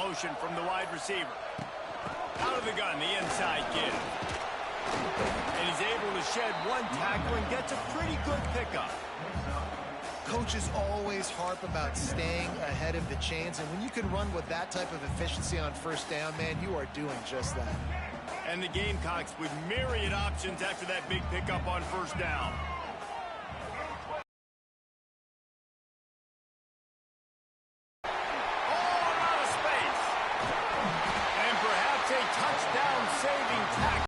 Motion from the wide receiver. Out of the gun, the inside give. And he's able to shed one tackle and gets a pretty good pickup. Coaches always harp about staying ahead of the chains, and when you can run with that type of efficiency on first down, man, you are doing just that. And the Gamecocks with myriad options after that big pickup on first down. All out of space. And perhaps a touchdown-saving tackle.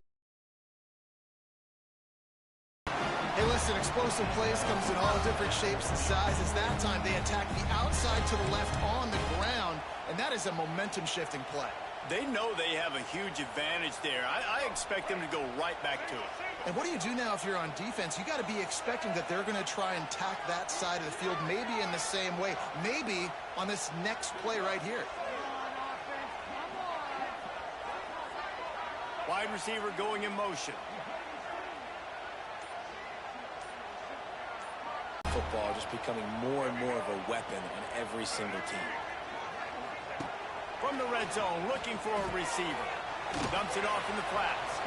Hey, listen, explosive plays comes in all different shapes and sizes. That time they attack the outside to the left on the ground, and that is a momentum-shifting play. They know they have a huge advantage there. I expect them to go right back to it. And what do you do now if you're on defense? You got to be expecting that they're going to try and tack that side of the field, maybe in the same way, maybe on this next play right here. Wide receiver going in motion. Football just becoming more and more of a weapon on every single team. From the red zone, looking for a receiver. Dumps it off in the flats.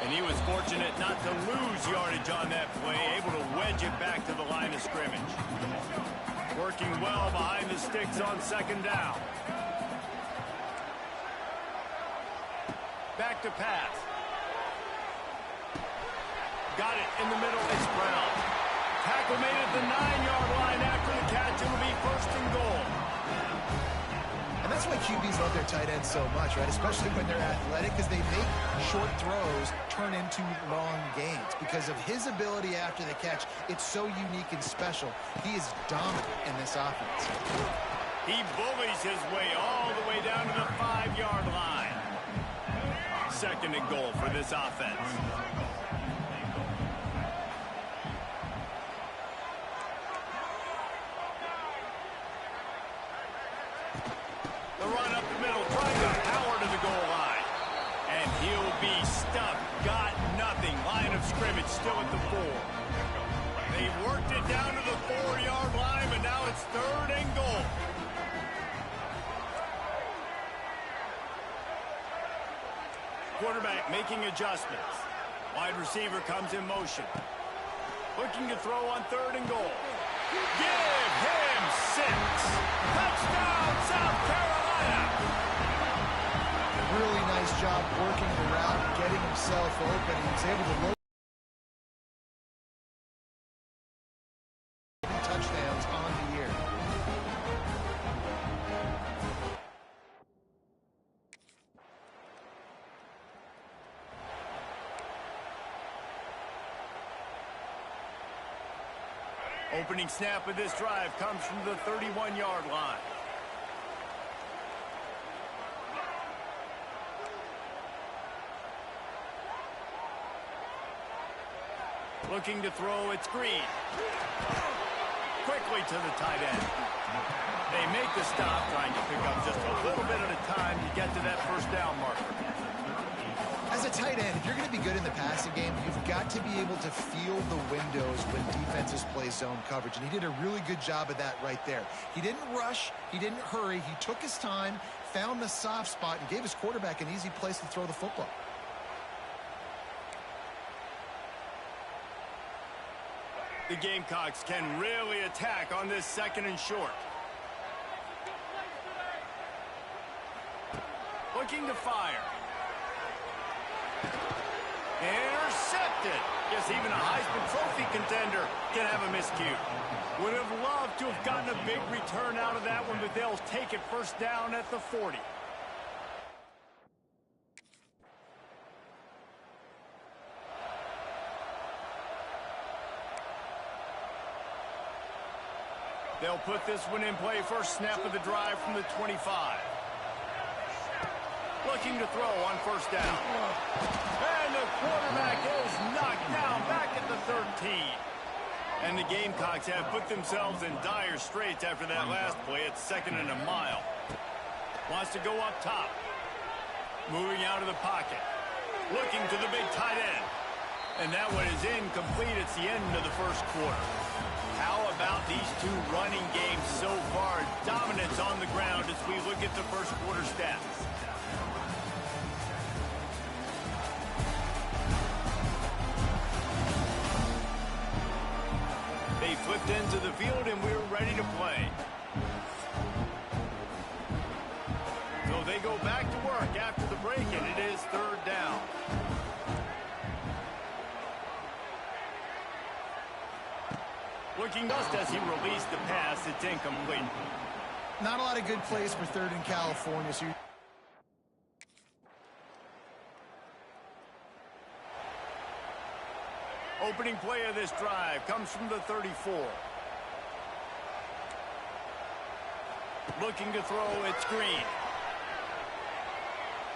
And he was fortunate not to lose yardage on that play, able to wedge it back to the line of scrimmage. Working well behind the sticks on second down. Back to pass. Got it in the middle. It's Brown. Tackle made at the 9-yard line after the catch. It'll be first and goal. And that's why QBs love their tight ends so much, right? Especially when they're athletic, because they make short throws turn into long gains. Because of his ability after the catch, it's so unique and special. He is dominant in this offense. He bullies his way all the way down to the 5-yard line. Second and goal for this offense. The run up the middle, trying to power to the goal line. And he'll be stuck. Got nothing. Line of scrimmage still at the 4. They've worked it down to the 4-yard line, but now it's third and goal. Quarterback making adjustments. Wide receiver comes in motion. Looking to throw on third and goal. Give him 6. Touchdown, South Carolina. Really nice job working the route, getting himself open. He was able to load touchdowns on the year. Opening snap of this drive comes from the 31-yard line. Looking to throw, it's Green. Quickly to the tight end. They make the stop, trying to pick up just a little bit at a time to get to that first down marker. As a tight end, if you're going to be good in the passing game, you've got to be able to feel the windows when defenses play zone coverage, and he did a really good job of that right there. He didn't rush, he didn't hurry, he took his time, found the soft spot, and gave his quarterback an easy place to throw the football. The Gamecocks can really attack on this second and short. Looking to fire. Intercepted. Yes, even a Heisman Trophy contender can have a miscue. Would have loved to have gotten a big return out of that one, but they'll take it first down at the 40. They'll put this one in play. First snap of the drive from the 25. Looking to throw on first down. And the quarterback is knocked down back at the 13. And the Gamecocks have put themselves in dire straits after that last play. It's second and a mile. Wants to go up top. Moving out of the pocket. Looking to the big tight end. And that one is incomplete. It's the end of the first quarter. How about these two running games so far? Dominance on the ground as we look at the first quarter stats. They flipped into the field and we're ready to play. So they go back to work after the break, and it is third down. Looking just as he released the pass, it's incomplete. Not a lot of good plays for third in California. So opening play of this drive comes from the 34. Looking to throw, it's Green.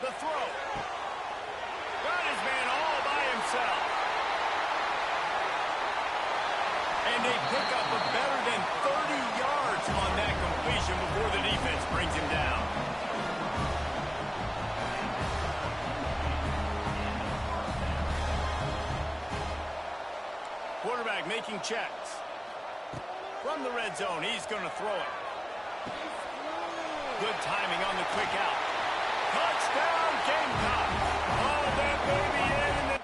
The throw. Got his man all by himself. And they pick up a better than 30 yards on that completion before the defense brings him down. Quarterback making checks. From the red zone, he's going to throw it. Good timing on the quick out. Touchdown, Gamecocks. Oh, that baby in.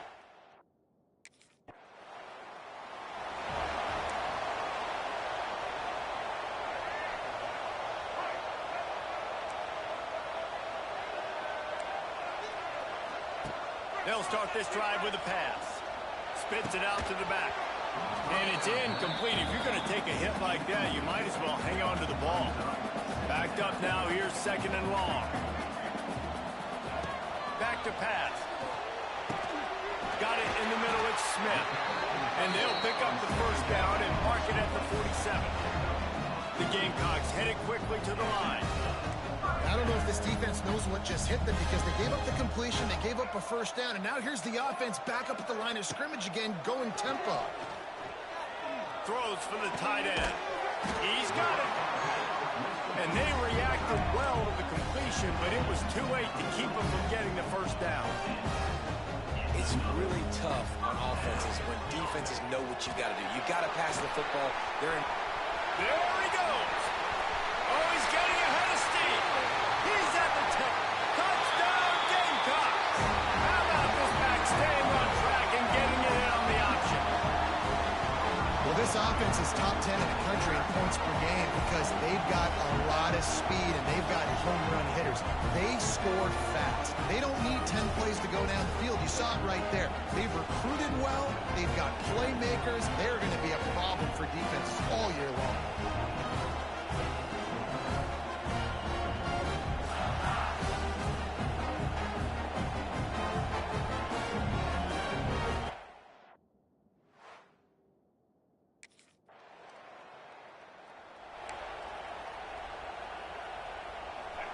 They'll start this drive with a pass. Spits it out to the back. And it's incomplete. If you're going to take a hit like that, you might as well hang on to the ball. Backed up now. Here's second and long. Back to pass. Got it in the middle. It's Smith. And they'll pick up the first down and mark it at the 47. The Gamecocks headed quickly to the line. I don't know if this defense knows what just hit them because they gave up the completion, they gave up a first down, and now here's the offense back up at the line of scrimmage again, going tempo. Throws for the tight end. He's got it. And they reacted well to the completion, but it was too late to keep them from getting the first down. It's really tough on offenses when defenses know what you got to do. You got to pass the football. There he goes. Oh, he's getting ahead of steam. He's at the 10. Touchdown, Gamecocks. How about this back staying on track and getting it in on the option? Well, this offense is top 10 in the country in points per game because they've got a lot of speed and they've got home run hitters. They scored fast. They don't need 10 plays to go down the field. You saw it right there. They've recruited well. They've got playmakers. They're going to be a problem for defenses all year long.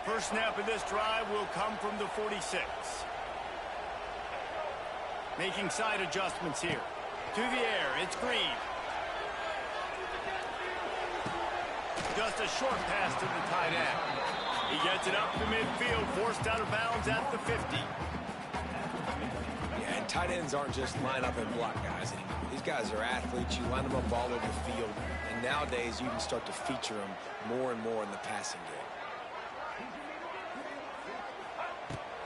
First snap of this drive will come from the 46. Making side adjustments here. To the air, it's Green. Just a short pass to the tight end. He gets it up to midfield, forced out of bounds at the 50. Yeah, and tight ends aren't just line up and block guys anymore. These guys are athletes. You line them up all over the field. And nowadays, you can start to feature them more and more in the passing game.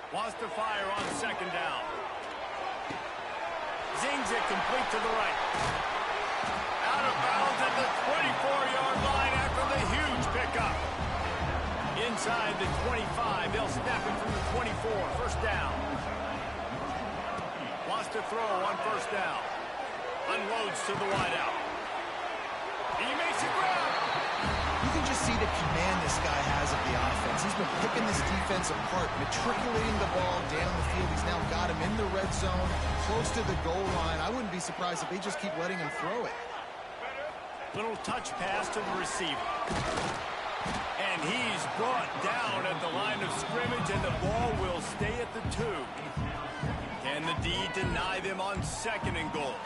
Wants to fire on second down. Zings it complete to the right. Out of bounds at the 24-yard line after the huge pickup. Inside the 25, they'll snap it from the 24. First down. Wants to throw on first down. Unloads to the wideout. He makes it grab. You can just see the command this guy has of the offense. He's been picking this defense apart, matriculating the ball down the field. He's now got him in the red zone, close to the goal line. I wouldn't be surprised if they just keep letting him throw it. Little touch pass to the receiver. And he's brought down at the line of scrimmage, and the ball will stay at the 2. Can the D deny them on second and goal?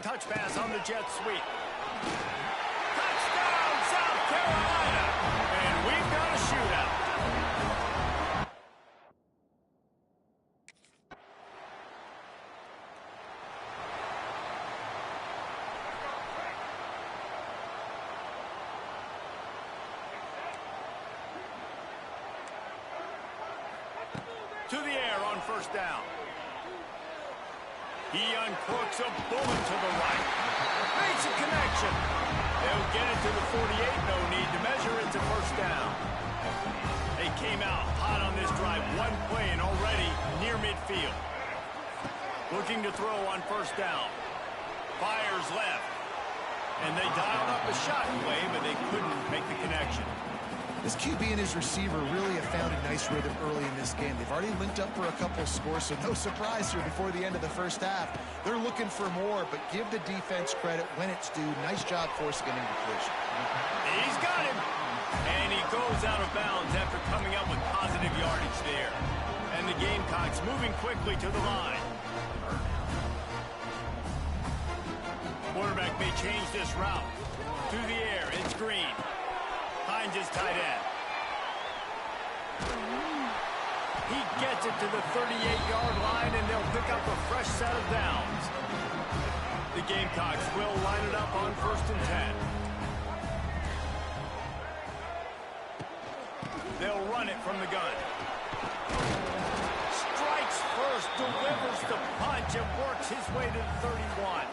Touch pass on the jet sweep. Touchdown, South Carolina! And we've got a shootout. first down. He uncorks a bullet to the right. Makes a connection. They'll get it to the 48. No need to measure. It's a first down. They came out hot on this drive. One play and already near midfield. Looking to throw on first down. Fires left. And they dialed up a shot play, but they couldn't make the connection. This QB and his receiver really have found a nice rhythm early in this game. They've already linked up for a couple of scores, so no surprise here before the end of the first half. They're looking for more, but give the defense credit when it's due. Nice job forcing an incompletion. He's got him. And he goes out of bounds after coming up with positive yardage there. And the Gamecocks moving quickly to the line. Quarterback may change this route. Through the air, it's Green. Finds his tight end. He gets it to the 38-yard line, and they'll pick up a fresh set of downs. The Gamecocks will line it up on 1st and 10. They'll run it from the gun. Strikes first, delivers the punch, and works his way to the 31.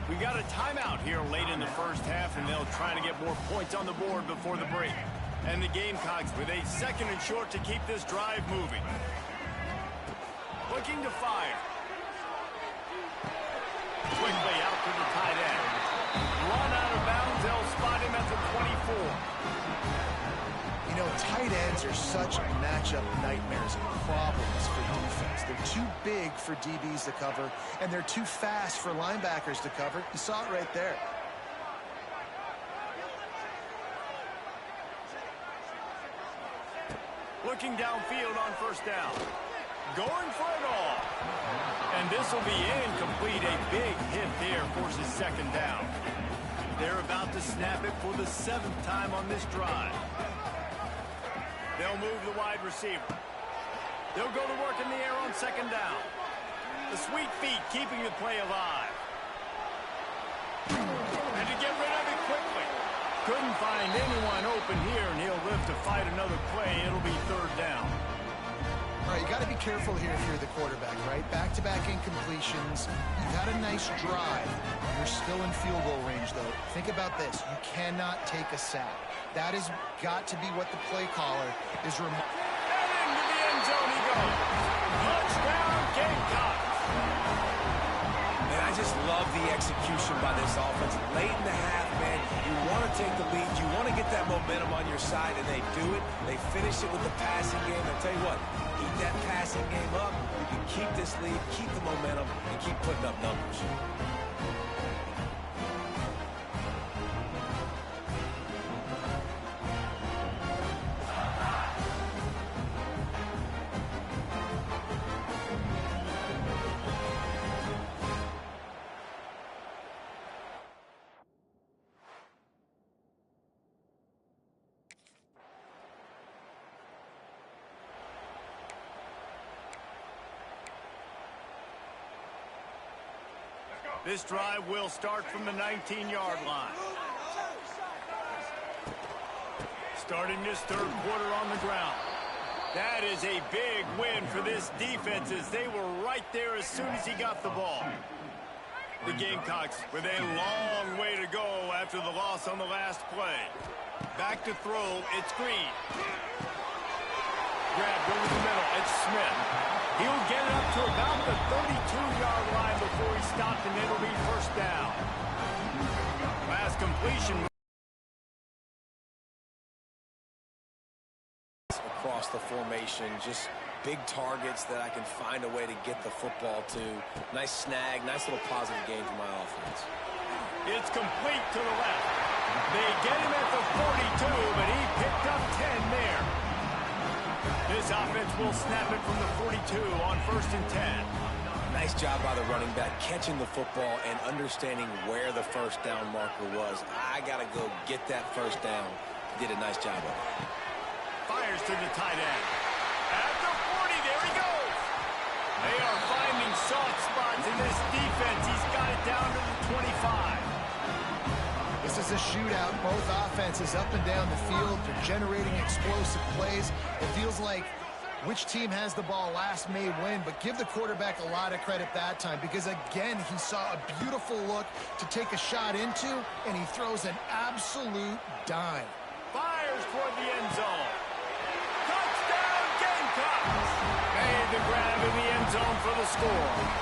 We got a timeout here late in the first half, and they'll try to get more points on the board before the break. And the Gamecocks with a 2nd and short to keep this drive moving. Looking to fire. Quickly out to the tight end. Run out of bounds, they'll spot him at the 24. You know, tight ends are such matchup nightmares and problems for defense. They're too big for DBs to cover, and they're too fast for linebackers to cover. You saw it right there. Looking downfield on first down. Going for it all. And this will be incomplete. A big hit there forces 2nd down. They're about to snap it for the 7th time on this drive. They'll move the wide receiver. They'll go to work in the air on 2nd down. The sweet feet keeping the play alive. And to get rid of it quickly. Couldn't find anyone open here, and he'll live to fight another play. It'll be 3rd down. All right, you got to be careful here if you're the quarterback, right? Back-to-back incompletions. You got a nice drive. You're still in field goal range, though. Think about this. You cannot take a sack. That has got to be what the play caller is And into the end zone he goes. Touchdown, Gamecocks. And I just love the execution by this offense. Late in the half, man, you want to take the lead. You want to get that momentum on your side, and they do it. They finish it with the passing game. I'll tell you what, keep that passing game up. You can keep this lead, keep the momentum, and keep putting up numbers. This drive will start from the 19-yard line. Starting this 3rd quarter on the ground. That is a big win for this defense, as they were right there as soon as he got the ball. The Gamecocks with a long way to go after the loss on the last play. Back to throw, it's Green. Grabbed over the middle, it's Smith. He'll get it up to about the 32-yard line before he stopped, and it'll be 1st down. Last completion. Across the formation, just big targets that I can find a way to get the football to. Nice snag, nice little positive game for my offense. It's complete to the left. They get him at the 42, but he picked up 10 there. This offense will snap it from the 42 on 1st and 10. Nice job by the running back, catching the football and understanding where the 1st down marker was. I got to go get that 1st down. Did a nice job of it. Fires to the tight end. At the 40, there he goes. They are finding soft spots in this defense. He's got it down to the 25. This is a shootout. Both offenses up and down the field. They're generating explosive plays. It feels like Which team has the ball last may win, but give the quarterback a lot of credit that time because, again, he saw a beautiful look to take a shot into, and he throws an absolute dime. Fires toward the end zone. Touchdown, Gamecocks! Made the grab in the end zone for the score.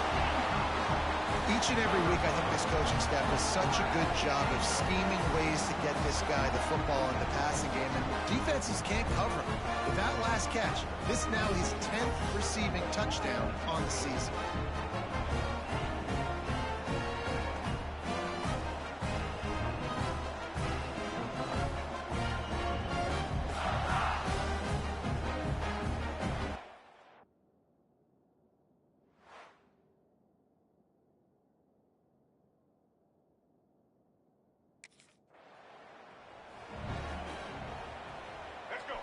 Each and every week, I think this coaching staff does such a good job of scheming ways to get this guy the football in the passing game, and defenses can't cover him. With that last catch, this now his 10th receiving touchdown on the season.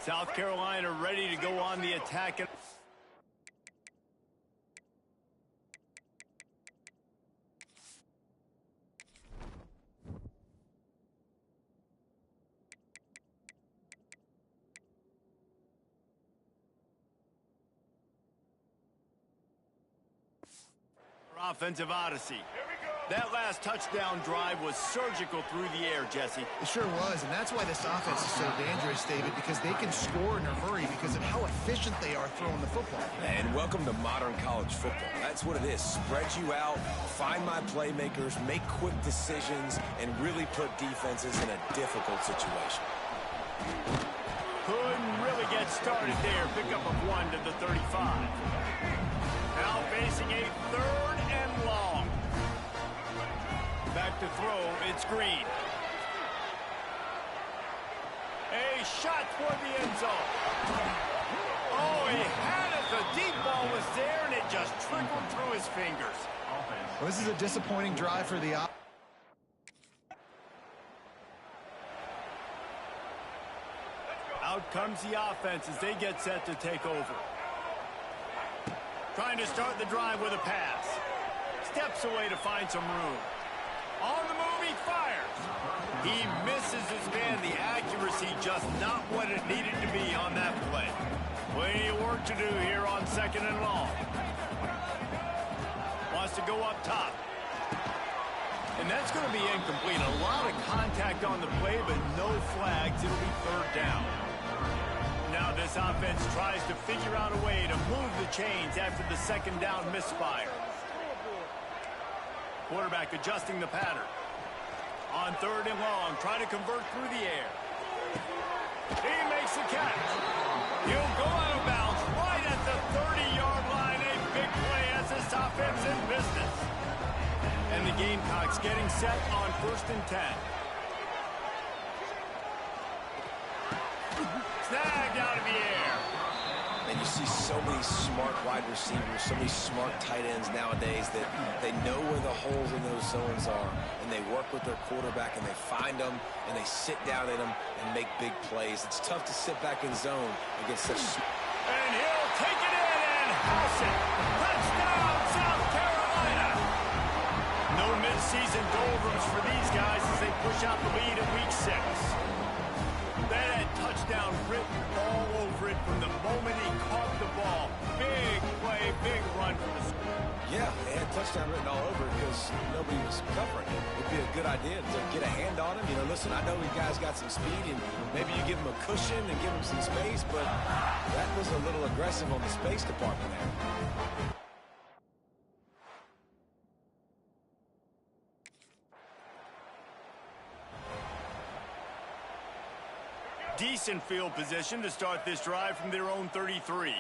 South Carolina ready to go on the attack. Offensive odyssey. That last touchdown drive was surgical through the air, Jesse. It sure was, and that's why this offense is so dangerous, David, because they can score in a hurry because of how efficient they are throwing the football. And welcome to modern college football. That's what it is. Spread you out, find my playmakers, make quick decisions, and really put defenses in a difficult situation. Couldn't really get started there. Pick up a 1 to the 35. Now facing a 3rd and long. Back to throw, it's Green. A shot toward the end zone. Oh, he had it. The deep ball was there, and it just trickled through his fingers. Well, this is a disappointing drive for the offense. Out comes the offense as they get set to take over. Trying to start the drive with a pass. Steps away to find some room. On the move, he fires. He misses his man. The accuracy just not what it needed to be on that play. Plenty of work to do here on 2nd and long. Wants to go up top. And that's going to be incomplete. A lot of contact on the play, but no flags. It'll be 3rd down. Now this offense tries to figure out a way to move the chains after the 2nd down misfire. Quarterback adjusting the pattern. On 3rd and long, trying to convert through the air. He makes the catch. He'll go out of bounds right at the 30-yard line. A big play as this offense in business. And the Gamecocks getting set on 1st and 10. Snagged out of the air. And you see so many smart wide receivers, so many smart tight ends nowadays that they know where the holes in those zones are, and they work with their quarterback, and they find them, and they sit down in them and make big plays. It's tough to sit back in zone against such... And he'll take it in and house it. Touchdown, South Carolina. No midseason doldrums for these guys as they push out the lead in Week 6. That had touchdown written all over it from the moment he caught the ball. Big play, big run for the score. Yeah, they had touchdown written all over it because nobody was covering it. It'd be a good idea to get a hand on him. You know, listen, I know you guys got some speed, and maybe you give him a cushion and give him some space, but that was a little aggressive on the space department there. Decent field position to start this drive from their own 33.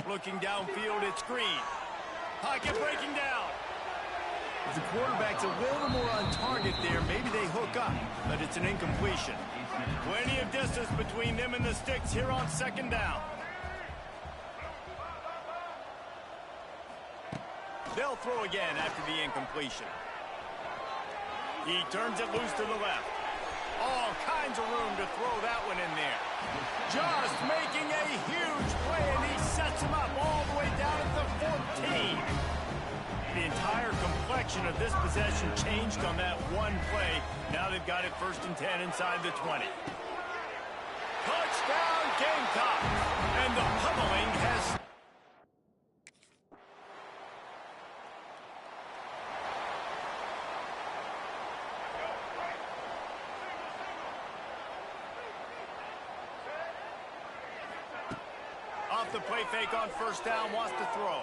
Looking downfield, it's Green. Pocket breaking down. If the quarterback's a little more on target there, maybe they hook up, but it's an incompletion. Plenty of distance between them and the sticks here on 2nd down. They'll throw again after the incompletion. He turns it loose to the left. All kinds of room to throw that one in there. Just making a huge play, and he sets him up all the way down at the 14. The entire complexion of this possession changed on that one play. Now they've got it 1st and 10 inside the 20. Touchdown, Gamecock. And the pummeling has... Off the play fake on first down, wants to throw.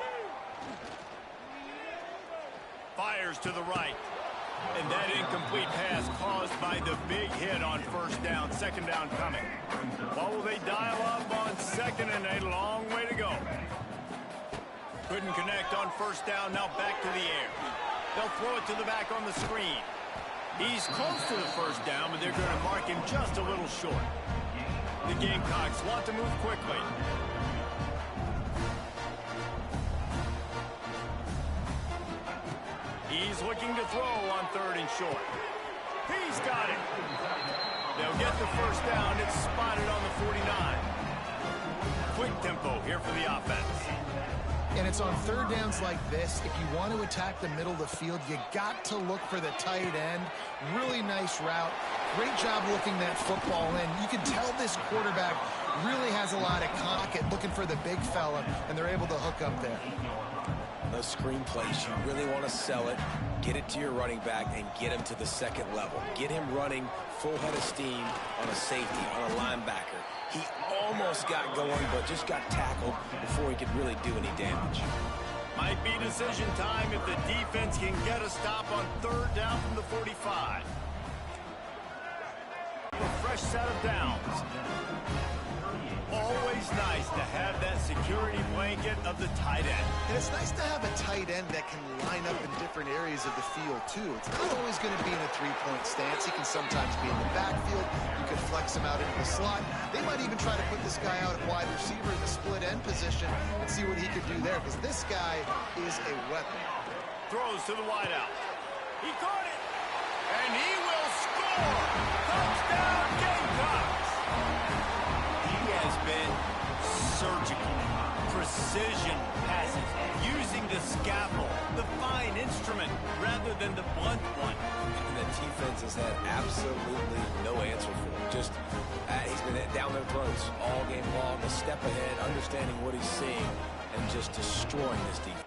Fires to the right. And that incomplete pass caused by the big hit on first down. Second down coming. What will they dial up on second and a long way to go? Couldn't connect on first down. Now back to the air. They'll throw it to the back on the screen. He's close to the first down, but they're going to mark him just a little short. The Gamecocks want to move quickly. He's looking to throw on third and short. He's got it. They'll get the first down. It's spotted on the 49. Quick tempo here for the offense. And it's on third downs like this. If you want to attack the middle of the field, you got to look for the tight end. Really nice route. Great job looking that football in. You can tell this quarterback really has a lot of pocket looking for the big fella, and they're able to hook up there. Those screen plays, you really want to sell it, get it to your running back, and get him to the second level. Get him running full head of steam on a safety, on a linebacker. He almost got going, but just got tackled before he could really do any damage. Might be decision time if the defense can get a stop on third down from the 45. A fresh set of downs. Always nice to have that security blanket of the tight end. And it's nice to have a tight end that can line up in different areas of the field, too. It's not always going to be in a three-point stance. He can sometimes be in the backfield. You can flex him out into the slot. They might even try to put this guy out at wide receiver in the split end position and see what he could do there, because this guy is a weapon. Throws to the wideout. He caught it. And he will score. Touchdown, Gamecocks. He has been surgical, precision passes, using the scalpel, the fine instrument, rather than the blunt one. And the defense has had absolutely no answer for him. Just, he's been down their throats all game long, a step ahead, understanding what he's seeing, and just destroying this defense.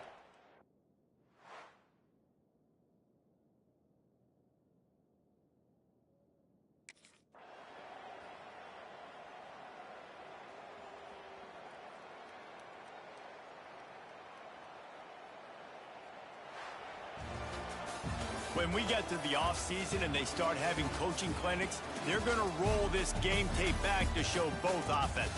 When we get to the offseason and they start having coaching clinics, they're going to roll this game tape back to show both offenses.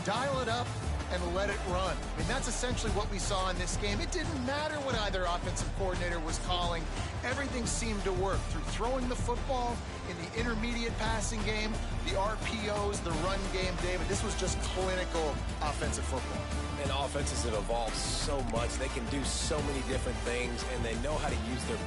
Dial it up and let it run. I mean, that's essentially what we saw in this game. It didn't matter what either offensive coordinator was calling. Everything seemed to work through throwing the football, in the intermediate passing game, the RPOs, the run game, David. This was just clinical offensive football. And offenses have evolved so much. They can do so many different things, and they know how to use their...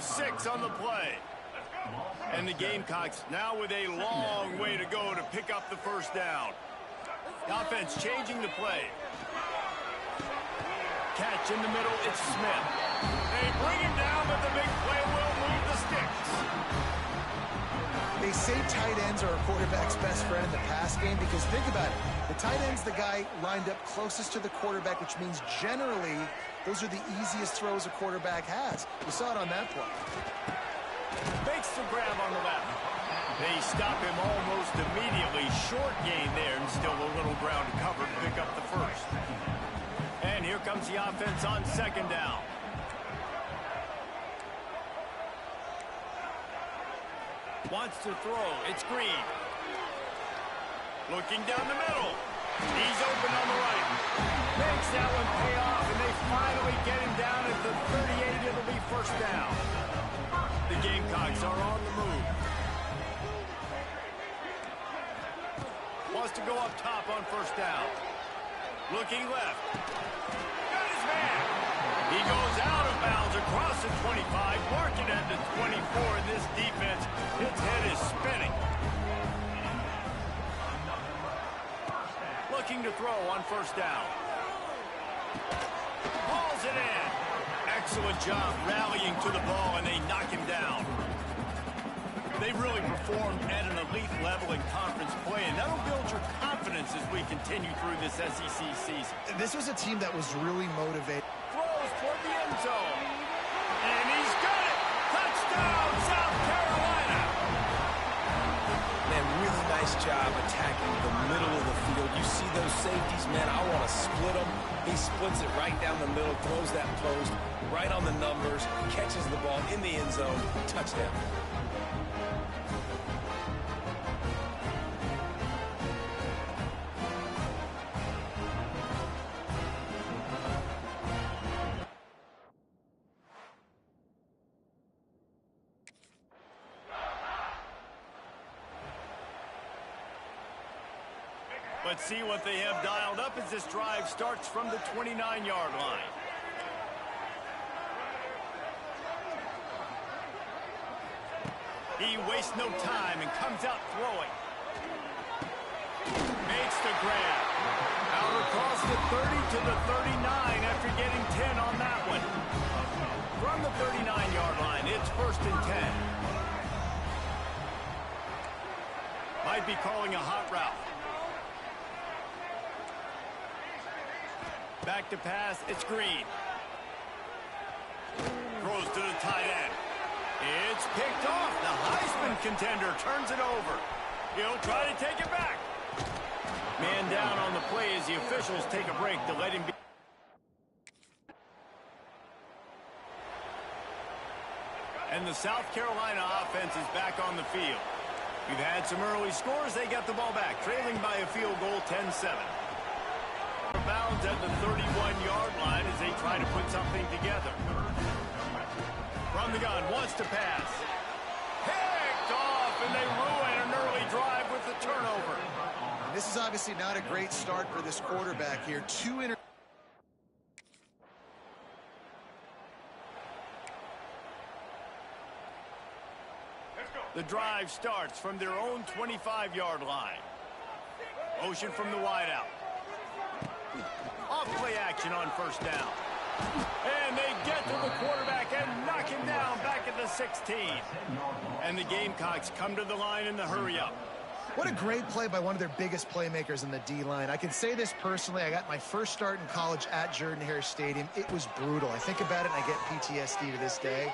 lose 6 on the play. And the Gamecocks now with a long way to go to pick up the first down. The offense changing the play. Catch in the middle, it's Smith. They bring him down, but the big play will move the sticks. They say tight ends are a quarterback's best friend in the pass game because think about it. The tight end's the guy lined up closest to the quarterback, which means generally those are the easiest throws a quarterback has. You saw it on that play. Makes the grab on the left. They stop him almost immediately. Short gain there, and still a little ground to cover to pick up the first. And here comes the offense on second down. Wants to throw. It's Green. Looking down the middle. He's open on the right. Makes that one pay off, and they finally get him down at the 38. It'll be first down. The Gamecocks are on the move. Wants to go up top on first down. Looking left. Got his man. He goes out of bounds across the 25, marking at the 24. In this defense, its head is spinning. Looking to throw on first down. Hauls it in. Excellent job rallying to the ball, and they knock him down. They really performed at an elite level in conference play, and that'll build your confidence as we continue through this SEC season. This was a team that was really motivated. Throws toward the end zone. And he's got it! Touchdown, South Carolina! Man, really nice job attacking the middle of the field. You see those safeties, man, I want to split them. He splits it right down the middle, throws that post, right on the numbers, catches the ball in the end zone, touchdown. Let's see what they have dialed up as this drive starts from the 29-yard line. He wastes no time and comes out throwing. Makes the grab. Out across the 30 to the 39 after getting 10 on that one. From the 39-yard line, it's 1st and 10. Might be calling a hot route. Back to pass, it's Green. Throws to the tight end. It's picked off. The Heisman contender turns it over. He'll try to take it back. Man down on the play as the officials take a break to let him be. And the South Carolina offense is back on the field. We've had some early scores. They got the ball back, trailing by a field goal 10-7. Bounds at the 31-yard line as they try to put something together. From the gun, wants to pass. Picked off, and they ruin an early drive with the turnover. This is obviously not a great start for this quarterback here. The drive starts from their own 25-yard line. Motion from the wideout. Off play action on first down. And they get to the quarterback and knock him down back at the 16. And the Gamecocks come to the line in the hurry-up. What a great play by one of their biggest playmakers in the D-line. I can say this personally. I got my first start in college at Jordan-Hare Stadium. It was brutal. I think about it and I get PTSD to this day.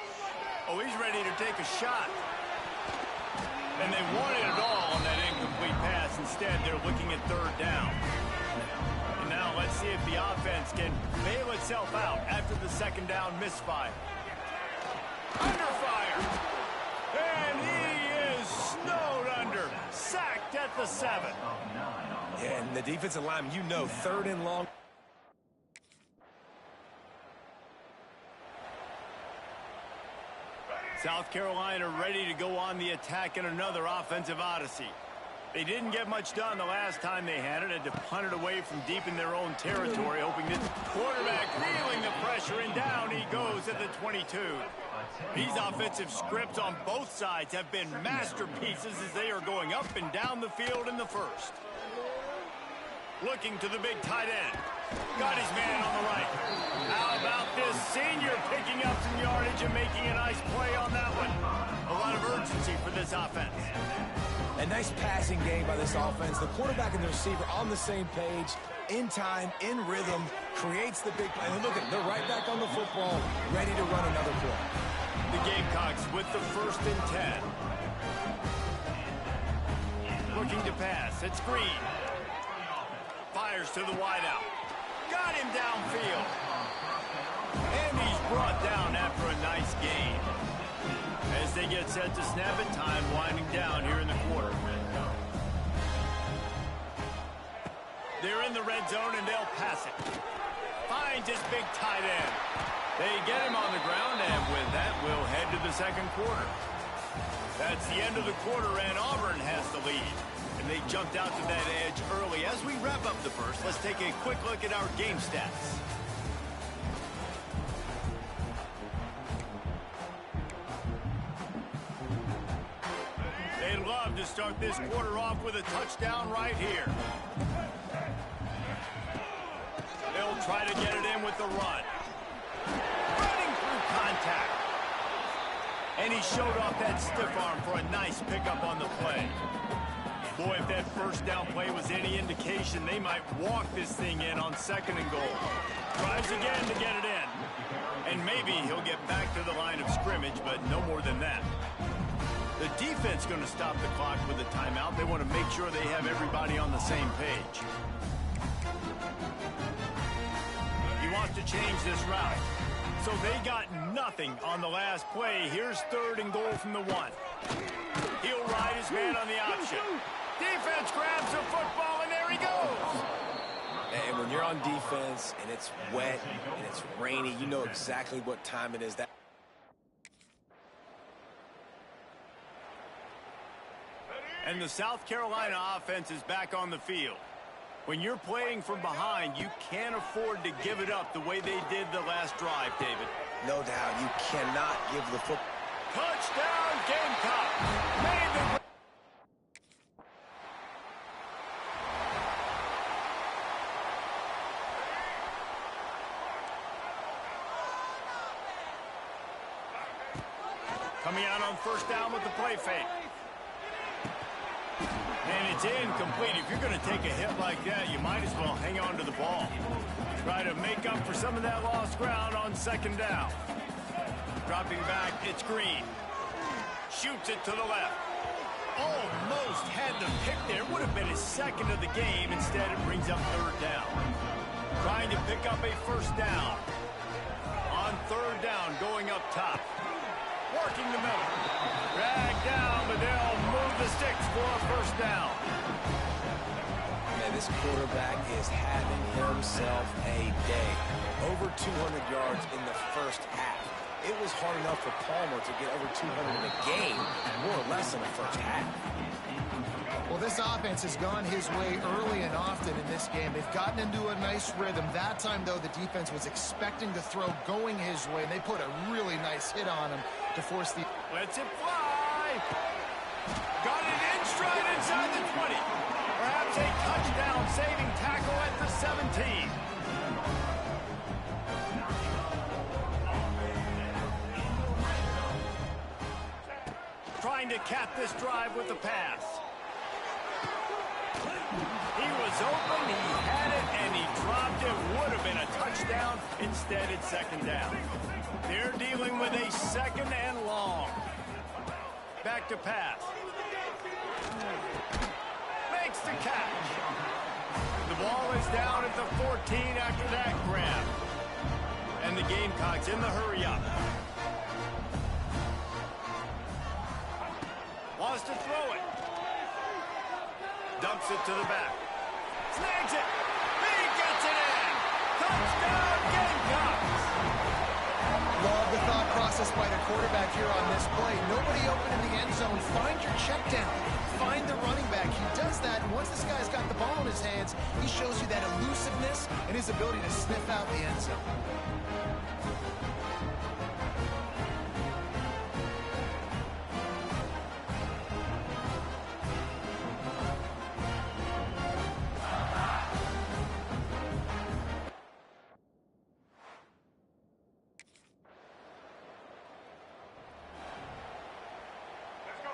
Oh, he's ready to take a shot. And they wanted it all on that incomplete pass. Instead, they're looking at third down. And now let's see if the offense can bail itself out after the second down misfire. Under fire. And he is snowed under. Sacked at the 7. Yeah, and the defensive lineman, you know, third and long. South Carolina ready to go on the attack in another offensive odyssey. They didn't get much done the last time they had it. Had to punt it away from deep in their own territory, hoping that quarterback feeling the pressure, and down he goes at the 22. These offensive scripts on both sides have been masterpieces as they are going up and down the field in the first. Looking to the big tight end. Got his man on the right. How about this senior picking up some yardage and making a nice play on that one? A lot of urgency for this offense. A nice passing game by this offense. The quarterback and the receiver on the same page, in time, in rhythm, creates the big play. And look at them, they're right back on the football, ready to run another play. The Gamecocks with the 1st and 10. Looking to pass. It's Green. Fires to the wideout. Got him downfield. And he's brought down after a nice gain. As they get set to snap it, time winding down here in the quarter. They're in the red zone and they'll pass it. Finds his big tight end. They get him on the ground, and with that, we'll head to the second quarter. That's the end of the quarter, and Auburn has the lead. And they jumped out to that edge early. As we wrap up the first, let's take a quick look at our game stats. They'd love to start this quarter off with a touchdown right here. They'll try to get it in with the run. Running through contact. And he showed off that stiff arm for a nice pickup on the play. Boy, if that first down play was any indication, they might walk this thing in on 2nd and goal. Tries again to get it in. And maybe he'll get back to the line of scrimmage, but no more than that. The defense going to stop the clock with a timeout. They want to make sure they have everybody on the same page. He wants to change this route. So they got nothing on the last play. Here's 3rd and goal from the 1. He'll ride his man on the option. Defense grabs the football, and there he goes. And when you're on defense, and it's wet, and it's rainy, you know exactly what time it is. And the South Carolina offense is back on the field. When you're playing from behind, you can't afford to give it up the way they did the last drive, David. No doubt, you cannot give the football. Touchdown, Gamecock! Made the... Coming out on 1st down with the play fake. And it's incomplete. If you're going to take a hit like that, you might as well hang on to the ball. Try to make up for some of that lost ground on 2nd down. Dropping back, it's Green. Shoots it to the left. Almost had the pick there. Would have been his 2nd of the game. Instead, it brings up 3rd down. Trying to pick up a 1st down. On 3rd down, going up top. Working the middle. Dragged down, but they'll move the sticks for a 1st down. Man, this quarterback is having himself a day. Over 200 yards in the 1st half. It was hard enough for Palmer to get over 200 in a game, more or less in the 1st half. Well, this offense has gone his way early and often in this game. They've gotten into a nice rhythm. That time, though, the defense was expecting the throw going his way, and they put a really nice hit on him to force the... Lets it fly. Got it in stride inside the 20. Perhaps a touchdown saving tackle at the 17. Trying to cap this drive with the pass. He was open, he had it, and he dropped it. Would have been a touchdown. Instead, it's 2nd down. They're dealing with a 2nd and long. Back to pass. Makes the catch. The ball is down at the 14 after that grab. And the Gamecocks in the hurry-up. Wants to throw it. Dumps it to the back. Snags it. He gets it in. Touchdown, Gamecocks. Love the thought process by the quarterback here on this play. Nobody open in the end zone. Find your check down. Find the running back. He does that, and once this guy's got the ball in his hands, he shows you that elusiveness and his ability to sniff out the end zone.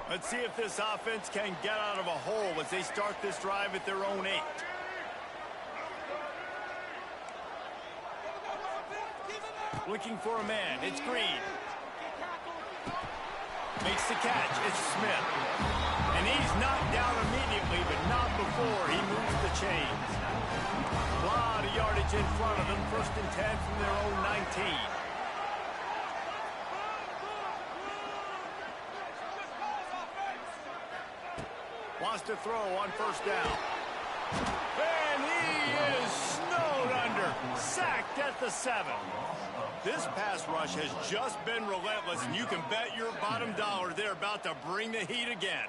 Let's see if this offense can get out of a hole as they start this drive at their own 8. Looking for a man. It's Green. Makes the catch. It's Smith. And he's knocked down immediately, but not before he moves the chains. A lot of yardage in front of them. 1st and 10 from their own 19. Wants to throw on 1st down. And he is snowed under. Sacked at the 7. This pass rush has just been relentless, and you can bet your bottom dollar they're about to bring the heat again.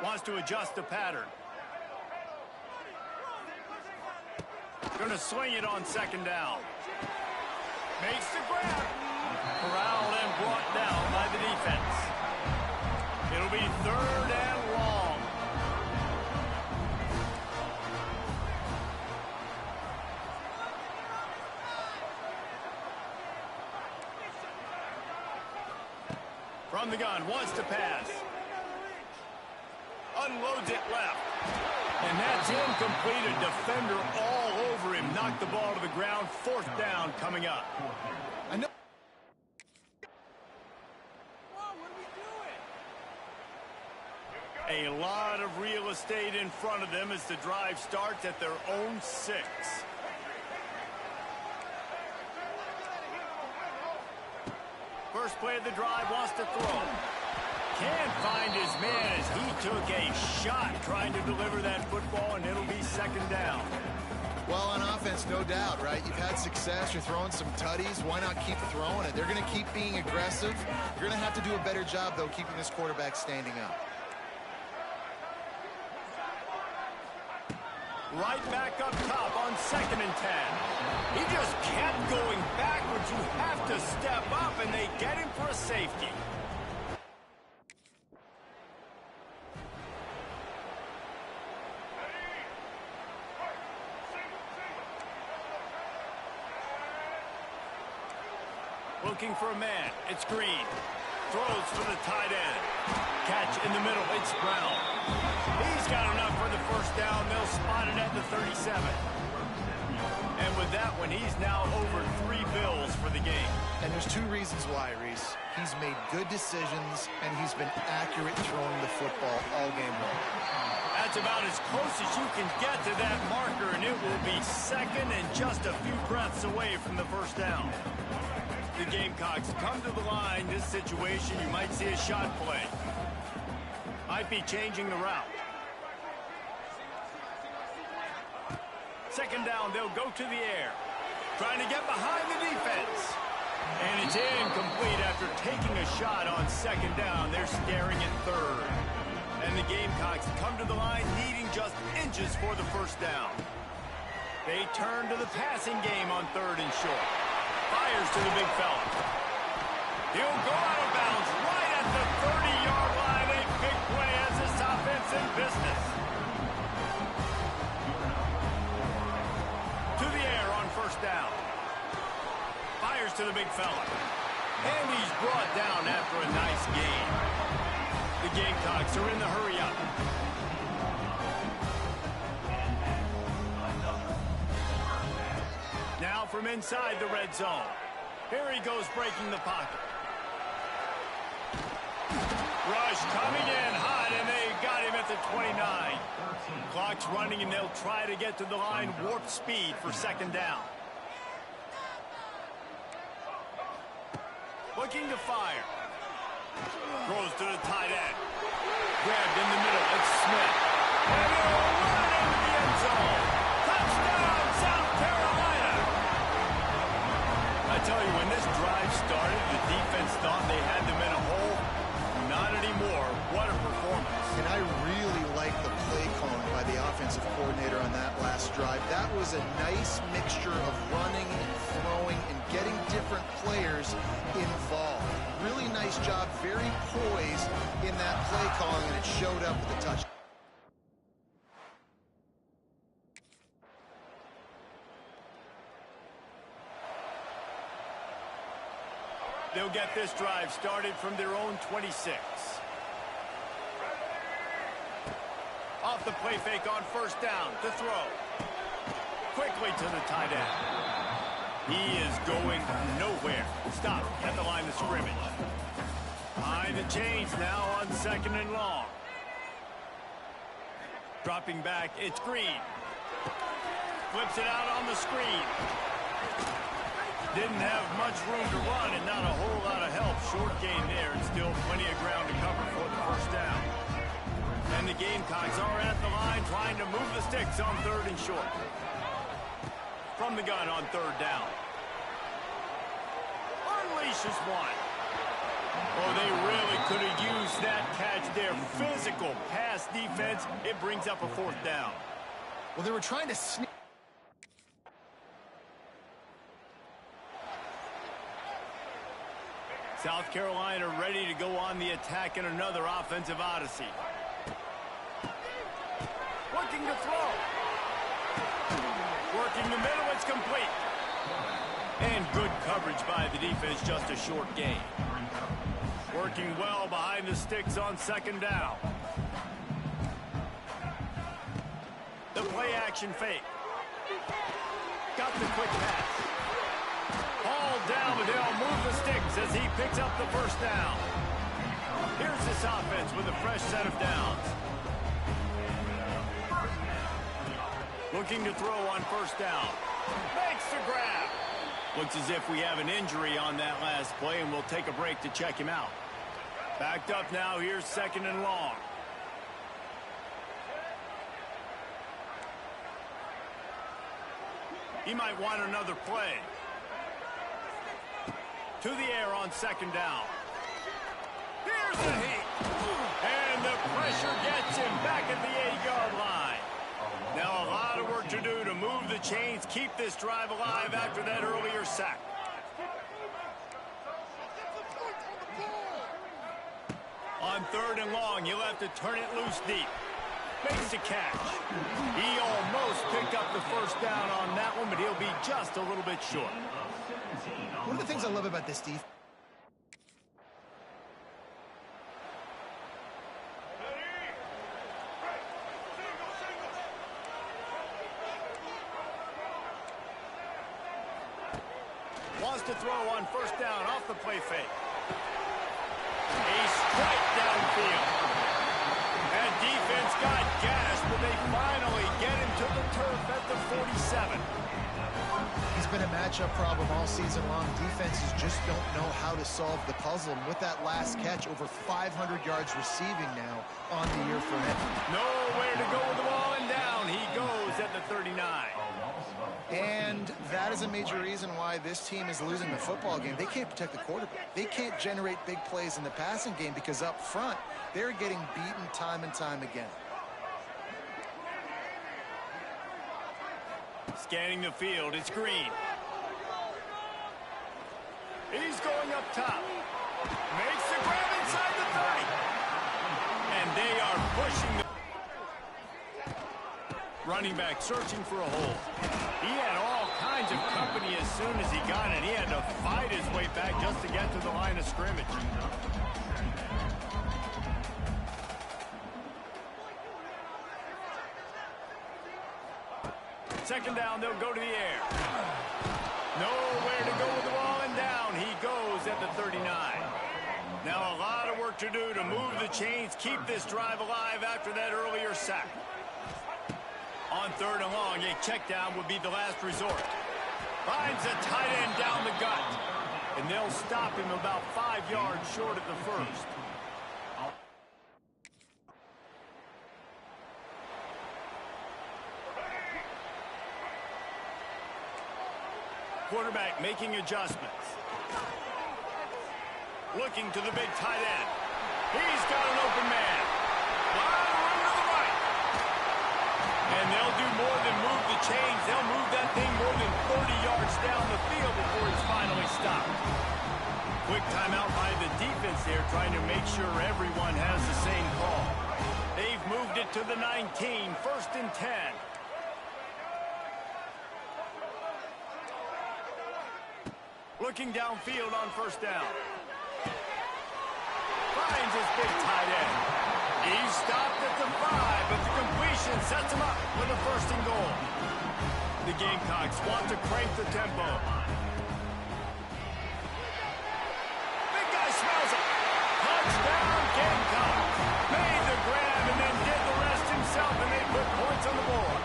Wants to adjust the pattern. Going to swing it on 2nd down. Makes the grab. Corralled and brought down by the defense. It'll be 3rd and long. From the gun, wants to pass. Unloads it left. And that's incomplete. A defender all over him. Knocked the ball to the ground. 4th down coming up. I know. A lot of real estate in front of them as the drive starts at their own 6. First play of the drive, wants to throw. Can't find his man as he took a shot trying to deliver that football, and it'll be 2nd down. Well, on offense, no doubt, right? You've had success. You're throwing some tutties. Why not keep throwing it? They're going to keep being aggressive. You're going to have to do a better job, though, keeping this quarterback standing up. Right back up top on 2nd and 10. He just kept going backwards. You have to step up, and they get him for a safety. Looking for a man. It's Green. Throws for the tight end. Catch in the middle. It's Brown. He's got enough for the 1st down. They'll spot it at the 37. And with that one, he's now over 3 bills for the game. And there's 2 reasons why, Reese. He's made good decisions, and he's been accurate throwing the football all game long. That's about as close as you can get to that marker, and it will be 2nd and just a few breaths away from the 1st down. The Gamecocks come to the line. This situation, you might see a shot play. Might be changing the route. 2nd down, they'll go to the air. Trying to get behind the defense. And it's incomplete after taking a shot on 2nd down. They're staring at 3rd. And the Gamecocks come to the line needing just inches for the 1st down. They turn to the passing game on 3rd and short. Fires to the big fella. He'll go out of bounds right at the 30-yard line. A big play as this offense in business. To the air on 1st down. Fires to the big fella. And he's brought down after a nice gain. The Gamecocks are in the hurry-up. Now from inside the red zone. Here he goes breaking the pocket. Rush coming in hot, and they got him at the 29. Clock's running, and they'll try to get to the line warp speed for 2nd down. Looking to fire. Throws to the tight end. Grabbed in the middle. It's Smith. And he'll run into the end zone. Touchdown, South Carolina. I tell you, when this drive started, the defense thought they had them in a hole. Not anymore. What a performance. And I really like the play calling by the offensive coordinator on that last drive. That was a nice mixture of running and throwing and getting different players involved. Really nice job, very poised in that play calling, and it showed up with the touchdown. They'll get this drive started from their own 26. Off the play fake on first down to throw. Quickly to the tight end. He is going nowhere. Stop at the line of scrimmage. Behind the chains now on 2nd and long. Dropping back, it's Green. Flips it out on the screen. Didn't have much room to run and not a whole lot of help. Short gain there and still plenty of ground to cover for the first down. And the Gamecocks are at the line trying to move the sticks on 3rd and short. From the gun on 3rd down. Unleashes one. Oh, they really could have used that catch there. Physical pass defense. It brings up a 4th down. Well, they were trying to sneak. South Carolina ready to go on the attack in another offensive odyssey. Looking to throw. Working the middle, it's complete. And good coverage by the defense, just a short gain. Working well behind the sticks on 2nd down. The play action fake. Got the quick pass. Hauled down, but they'll move the sticks as he picks up the first down. Here's this offense with a fresh set of downs. Looking to throw on first down. Makes the grab. Looks as if we have an injury on that last play, and we'll take a break to check him out. Backed up now, here's 2nd and long. He might want another play. To the air on 2nd down. Here's the heat. And the pressure gets him back at the 8-yard line. Now a lot of work to do to move the chains, keep this drive alive after that earlier sack. On 3rd and long, he'll have to turn it loose deep. Makes the catch. He almost picked up the first down on that one, but he'll be just a little bit short. One of the things I love about this defense. Wants to throw on first down off the play fake. A strike downfield. That defense got gas, but they finally get him to the turf at the 47. He's been a matchup problem all season long. Defenses just don't know how to solve the puzzle. And with that last catch, over 500 yards receiving now on the year for him. Nowhere to go with the ball, and down he goes at the 39. And that is a major reason why this team is losing the football game. They can't protect the quarterback. They can't generate big plays in the passing game because up front, they're getting beaten time and time again. Scanning the field, it's Green. He's going up top. Makes the grab inside the 30. And they are pushing the running back searching for a hole. He had all kinds of company as soon as he got it. He had to fight his way back just to get to the line of scrimmage. Second down, they'll go to the air. Nowhere to go with the ball, and down he goes at the 39. Now a lot of work to do to move the chains, keep this drive alive after that earlier sack. On 3rd and long, a check down would be the last resort. Finds a tight end down the gut. And they'll stop him about 5 yards short of the first. Quarterback making adjustments. Looking to the big tight end. He's got an open man. And they'll do more than move the chains. They'll move that thing more than 30 yards down the field before it's finally stopped. Quick timeout by the defense there, trying to make sure everyone has the same call. They've moved it to the 19, 1st and 10. Looking downfield on first down. big tight end. He stopped at the 5, but the completion sets him up for the first and goal. The Gamecocks want to crank the tempo. Big guy smells it. Touchdown, Gamecocks. Made the grab and then did the rest himself, and they put points on the board.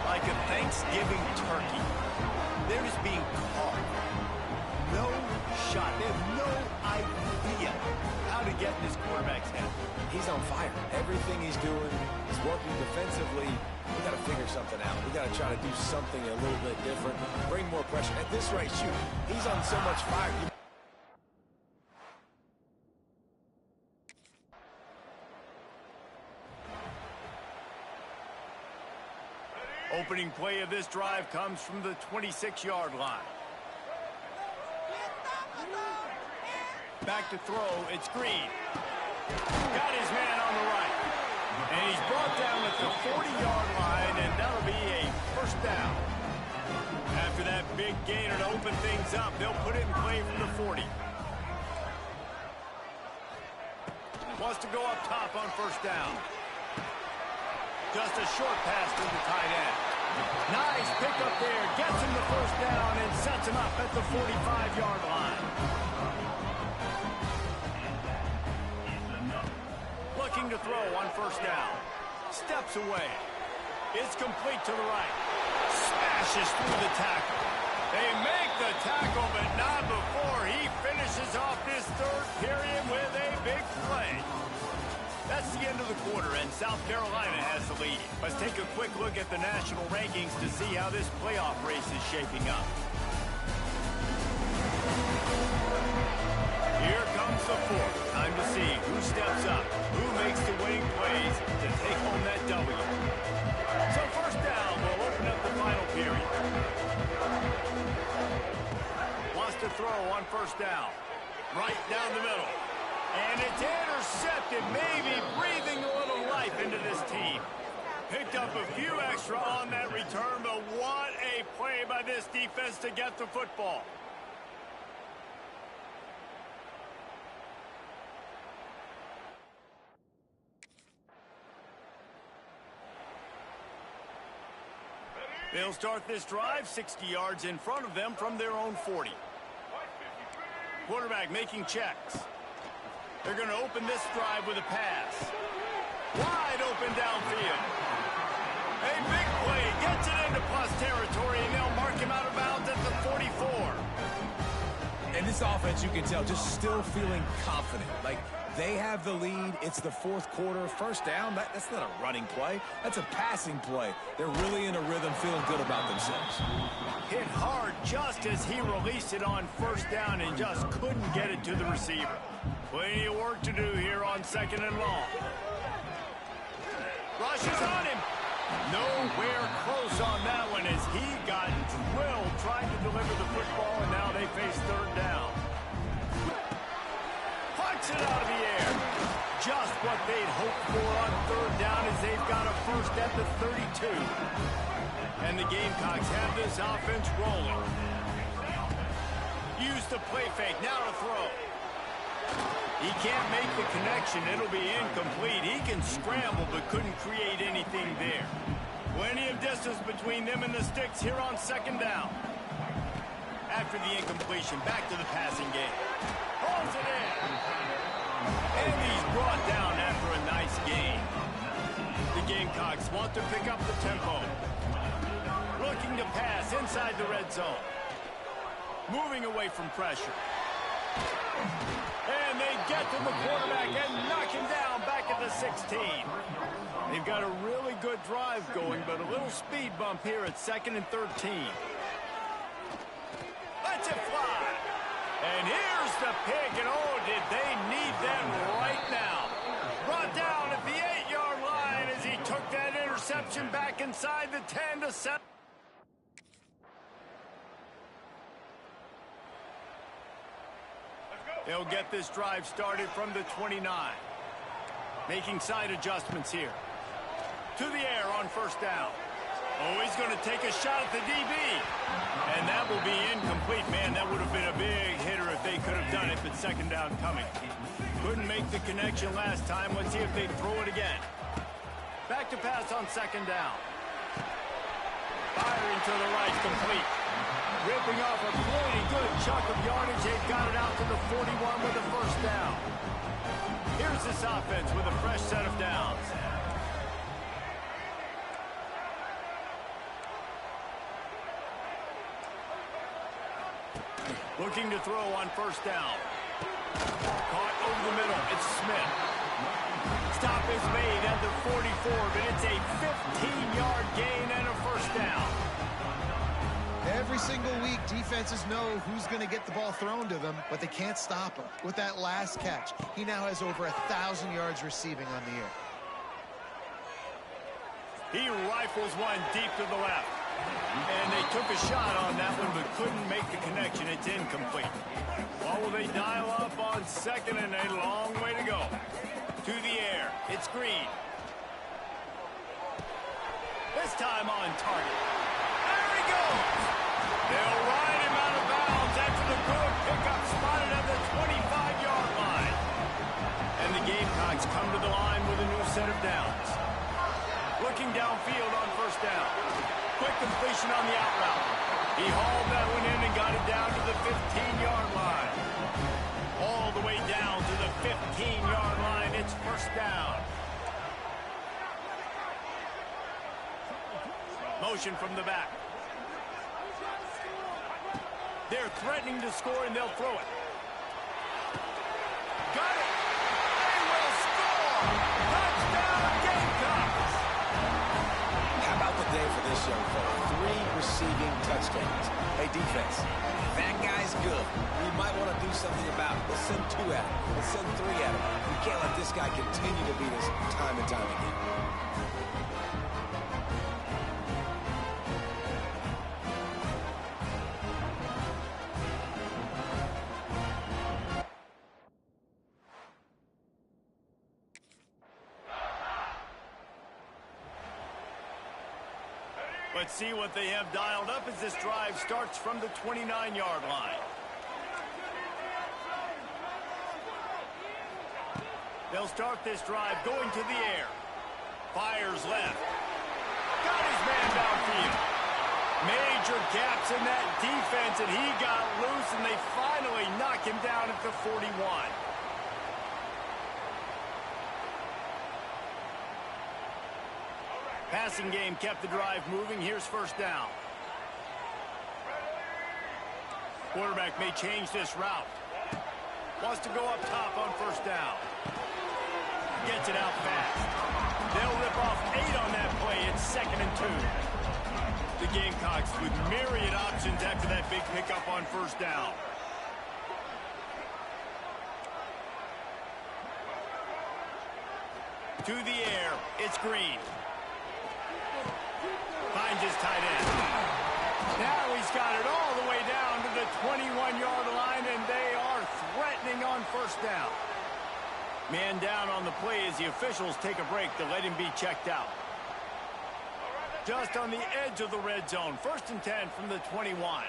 Like a Thanksgiving turkey, they're just being caught. No shot. They have no idea how to get in this quarterback's head. He's on fire. Everything he's doing is working defensively. We got to figure something out. We got to try to do something a little bit different. Bring more pressure. At this rate, shoot, he's on so much fire. Opening play of this drive comes from the 26-yard line. Back to throw, it's Green. Got his man on the right. And he's brought down at the 40-yard line, and that'll be a first down. After that big gainer to open things up, they'll put it in play from the 40. Wants to go up top on first down. Just a short pass to the tight end. Nice pickup there. Gets him the first down and sets him up at the 45-yard line. Looking to throw on first down. Steps away. It's complete to the right. Smashes through the tackle. They make the tackle, but not before he finishes off this third period with a big play. That's the end of the quarter, and South Carolina has the lead. Let's take a quick look at the national rankings to see how this playoff race is shaping up. Here comes the fourth. Time to see who steps up, who makes the winning plays to take home that W. So first down will open up the final period. Wants to throw on first down. Right down the middle. And it's intercepted, maybe breathing a little life into this team. Picked up a few extra on that return, but what a play by this defense to get the football. They'll start this drive 60 yards in front of them from their own 40. Quarterback making checks. They're going to open this drive with a pass. Wide open downfield. A big play. Gets it into plus territory, and they'll mark him out of bounds at the 44. And this offense, you can tell, just still feeling confident. Like, they have the lead. It's the fourth quarter. First down, that's not a running play. That's a passing play. They're really in a rhythm, feeling good about themselves. Hit hard just as he released it on first down and just couldn't get it to the receiver. Plenty of work to do here on second and long. Rushes on him. Nowhere close on that one as he got drilled trying to deliver the football, and now they face third down. Punts it out of the air. Just what they'd hoped for on third down as they've got a first at the 32. And the Gamecocks have this offense rolling. Use the play fake, now to throw. He can't make the connection. It'll be incomplete. He can scramble, but couldn't create anything there. Plenty of distance between them and the sticks here on second down. After the incompletion, back to the passing game. Pulls it in. And he's brought down after a nice gain. The Gamecocks want to pick up the tempo. Looking to pass inside the red zone. Moving away from pressure. And they get to the quarterback and knock him down back at the 16. They've got a really good drive going, but a little speed bump here at 2nd and 13. Lets it fly. And here's the pick, and oh, did they need them right now. Brought down at the 8-yard line as he took that interception back inside the 10 to 7. They'll get this drive started from the 29. Making side adjustments here. To the air on first down. Oh, he's going to take a shot at the DB. And that will be incomplete. Man, that would have been a big hitter if they could have done it, but second down coming. Couldn't make the connection last time. Let's see if they throw it again. Back to pass on second down. Firing to the right, complete. Ripping off a pretty good chunk of yardage. They've got it out to the 41 with a first down. Here's this offense with a fresh set of downs. Looking to throw on first down. Caught over the middle. It's Smith. Stop is made at the 44, but it's a 15-yard gain and a first down. Every single week, defenses know who's going to get the ball thrown to them, but they can't stop him. With that last catch, he now has over 1,000 yards receiving on the year. He rifles one deep to the left. And they took a shot on that one, but couldn't make the connection. It's incomplete. Well, will they dial up on second, and a long way to go. To the air. It's Green. This time on target. There he goes. They'll ride him out of bounds after the good pickup spotted at the 25-yard line. And the Gamecocks come to the line with a new set of downs. Looking downfield on first down. Quick completion on the out route. He hauled that one in and got it down to the 15-yard line. All the way down to the 15-yard line. It's first down. Motion from the back. They're threatening to score, and they'll throw it. Got it! They will score! Touchdown, Gamecocks! How about the day for this young fella? 3 receiving touchdowns. Hey, defense, that guy's good. We might want to do something about it. Let's send 2 at him. Let's send 3 at him. We can't let this guy continue to beat us time and time again. Let's see what they have dialed up as this drive starts from the 29-yard line. They'll start this drive going to the air. Fires left. Got his man downfield. Major gaps in that defense, and he got loose, and they finally knock him down at the 41. Passing game kept the drive moving. Here's first down. Quarterback may change this route. Wants to go up top on first down. Gets it out fast. They'll rip off 8 on that play. It's 2nd and 2. The Gamecocks with myriad options after that big pickup on first down. To the air. It's Green. Finds his tight end. Now he's got it all the way down to the 21-yard line, and they are threatening on first down. Man down on the play as the officials take a break to let him be checked out. Just on the edge of the red zone. 1st and 10 from the 21.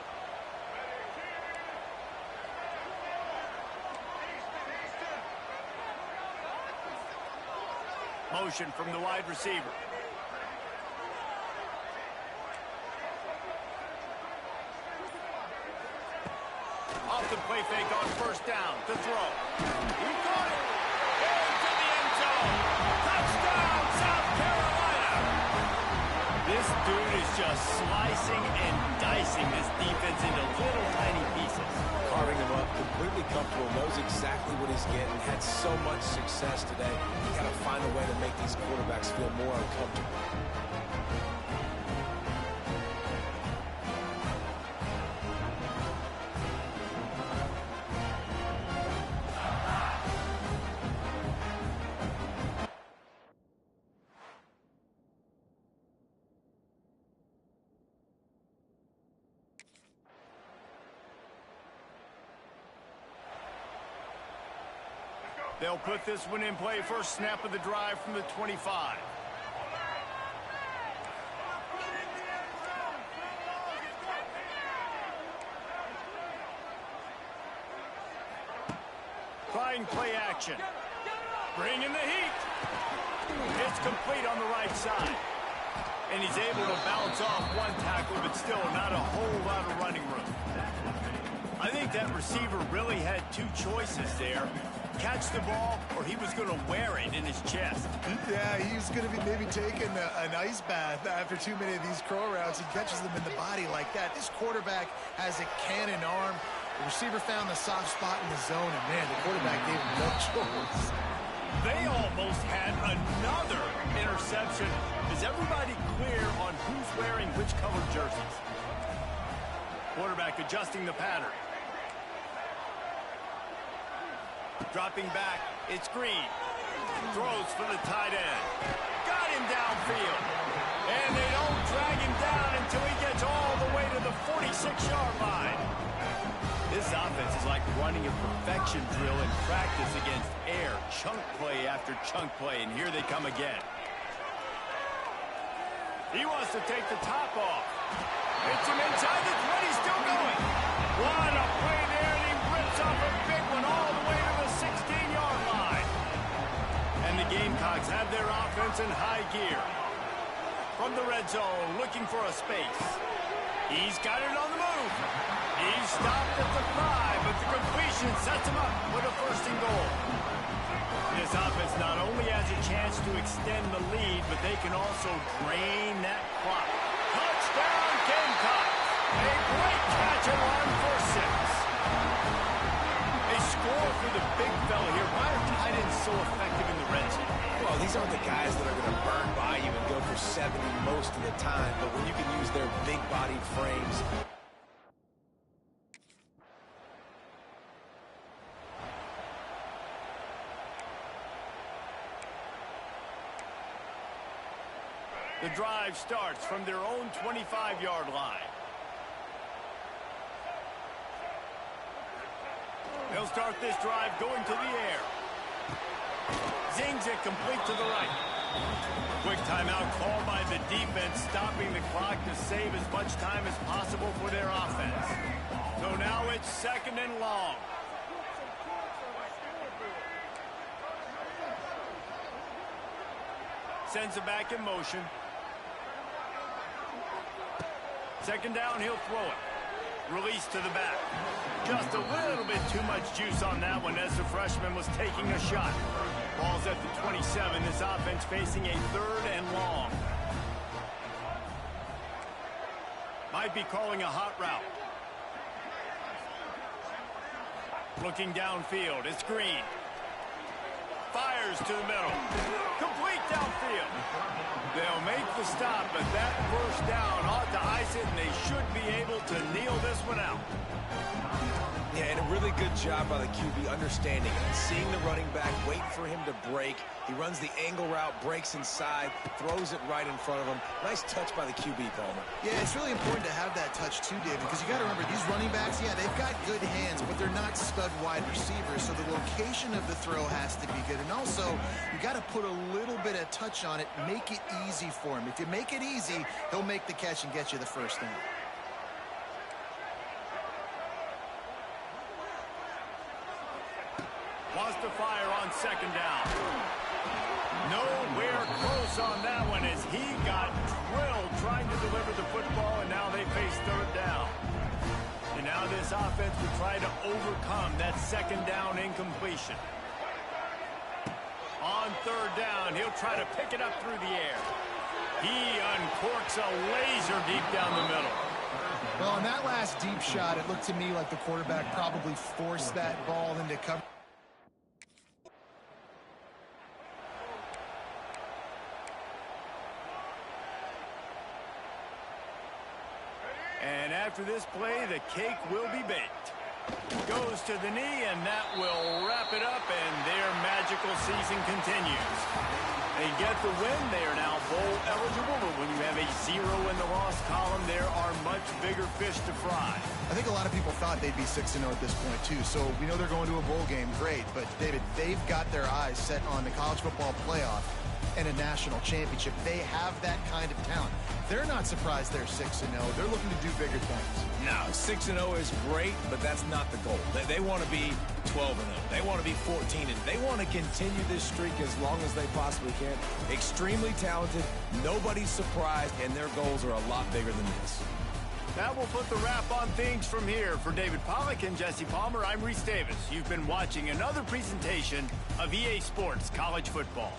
Motion from the wide receiver. Off the play fake on first down to throw. He caught it. Into the end zone. Touchdown, South Carolina. This dude is just slicing and dicing this defense into little tiny pieces. Carving him up, completely comfortable, knows exactly what he's getting, had so much success today. You got to find a way to make these quarterbacks feel more uncomfortable. They'll put this one in play. First snap of the drive from the 25. trying play action. Bringing the heat. It's complete on the right side. And he's able to bounce off one tackle, but still not a whole lot of running room. I think that receiver really had two choices there. Catch the ball, or he was going to wear it in his chest. Yeah, he was going to be maybe taking an ice bath after too many of these curl routes. He catches them in the body like that. This quarterback has a cannon arm. The receiver found the soft spot in the zone, and man, the quarterback gave him no choice. They almost had another interception. Is everybody clear on who's wearing which colored jerseys? Quarterback adjusting the pattern. Dropping back, it's Green. Throws for the tight end. Got him downfield. And they don't drag him down until he gets all the way to the 46-yard line. This offense is like running a perfection drill in practice against air. Chunk play after chunk play, and here they come again. He wants to take the top off. Hits him inside the 20, still going. What a play there, and he rips off a big one all the way to the 16-yard line. And the Gamecocks have their offense in high gear. From the red zone, looking for a space. He's got it on the move. He's stopped at the 5, but the completion sets him up with a first and goal. This offense not only has a chance to extend the lead, but they can also drain that clock. Touchdown, Gamecocks! A great catch and run for 6. They score for the big fella here. Why are tight ends so effective in the red zone? Well, these aren't the guys that are going to burn by you and go for 70 most of the time, but when you can use their big-bodied frames. The drive starts from their own 25-yard line. They'll start this drive going to the air. Zings it complete to the right. Quick timeout called by the defense, stopping the clock to save as much time as possible for their offense. So now it's second and long. Sends it back in motion. Second down, he'll throw it. Release to the back. Just a little bit too much juice on that one as the freshman was taking a shot. Ball's at the 27. This offense facing a third and long. Might be calling a hot route. Looking downfield, it's Green. Fires to the middle. Complete downfield. They'll make the stop, but that first down ought to ice it, and they should be able to kneel this one out. Yeah, and a really good job by the QB understanding it. Seeing the running back, wait for him to break. He runs the angle route, breaks inside, throws it right in front of him. Nice touch by the QB, Palmer. Yeah, it's really important to have that touch too, David, because you got to remember, these running backs, yeah, they've got good hands, but they're not stud wide receivers, so the location of the throw has to be good. And also, you got to put a little bit of touch on it, make it easy for him. If you make it easy, he'll make the catch and get you the first down. Wants to fire on second down. Nowhere close on that one as he got drilled trying to deliver the football, and now they face third down. And now this offense will try to overcome that second down incompletion. On third down, he'll try to pick it up through the air. He uncorks a laser deep down the middle. Well, on that last deep shot, it looked to me like the quarterback probably forced that ball into cover. And after this play, the cake will be baked. Goes to the knee, and that will wrap it up, and their magical season continues. They get the win. They are now bowl eligible, but when you have a 0 in the loss column, there are much bigger fish to fry. I think a lot of people thought they'd be 6-0 at this point, too. So we know they're going to a bowl game. Great. But, David, they've got their eyes set on the college football playoff and a national championship. They have that kind of talent. They're not surprised they're 6-0. They're looking to do bigger things. No, 6-0 is great, but that's not the goal. They want to be 12-0. They want to be 14-0. They want to continue this streak as long as they possibly can. Extremely talented, nobody's surprised, and their goals are a lot bigger than this. That will put the wrap on things from here. For David Pollack and Jesse Palmer, I'm Reese Davis. You've been watching another presentation of EA Sports College Football.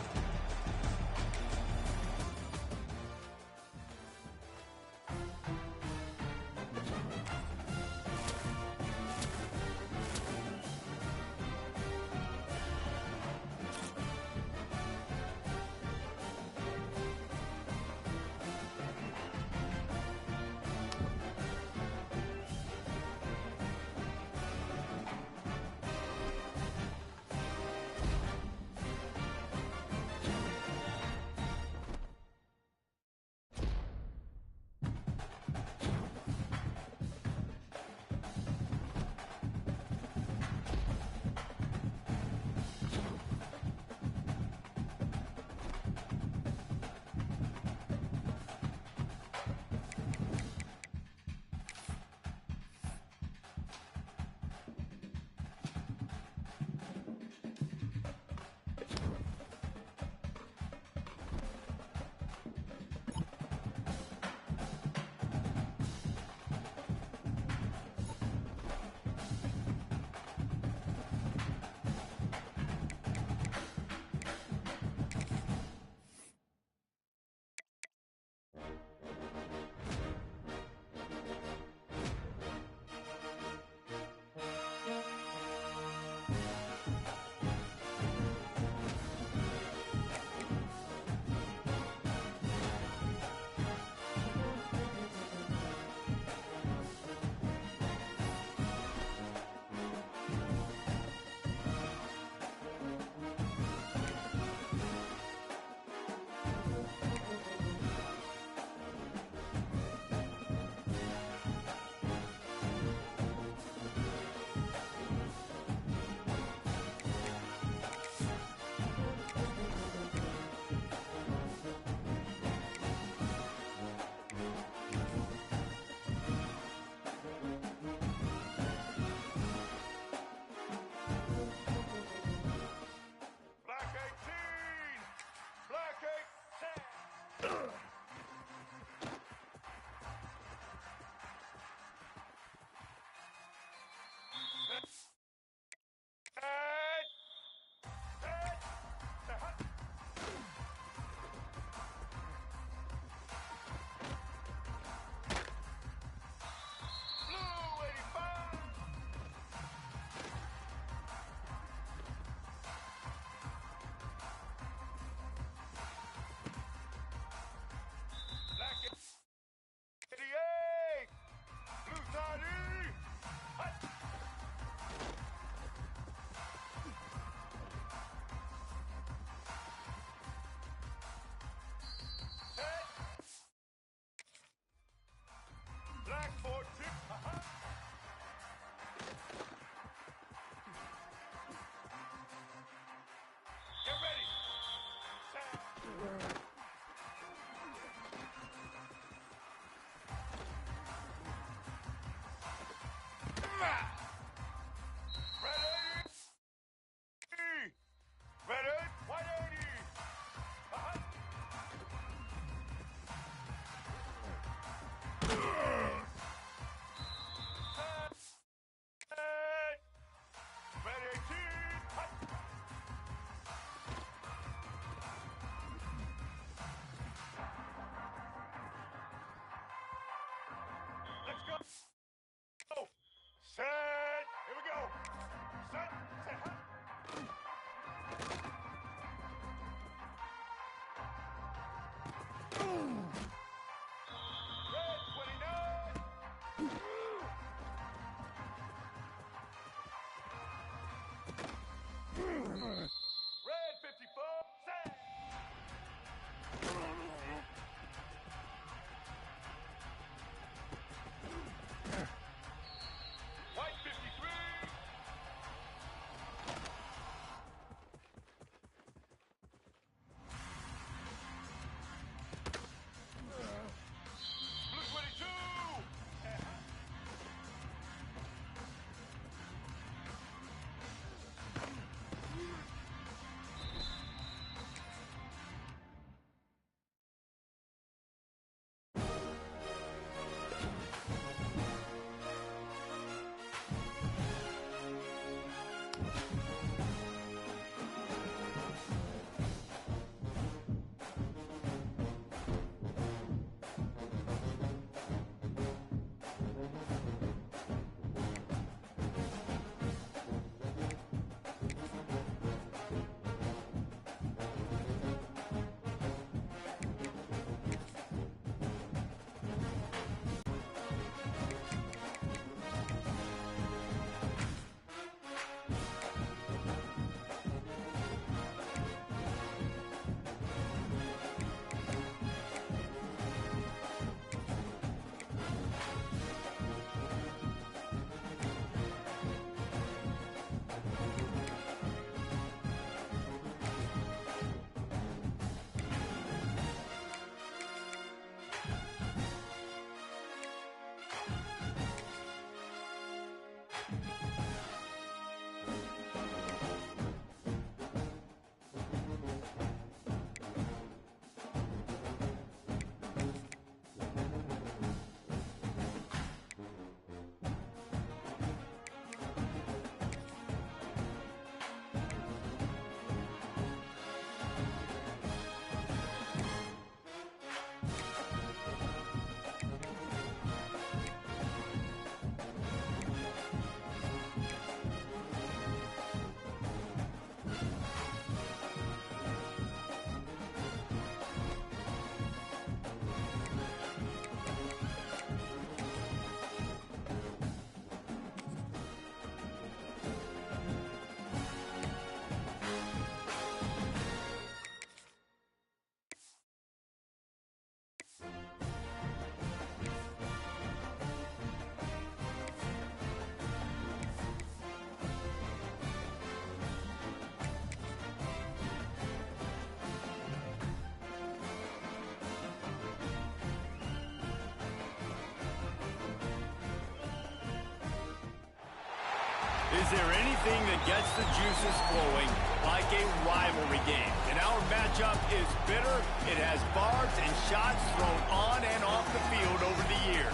Is there anything that gets the juices flowing like a rivalry game? And our matchup is bitter. It has barbs and shots thrown on and off the field over the years.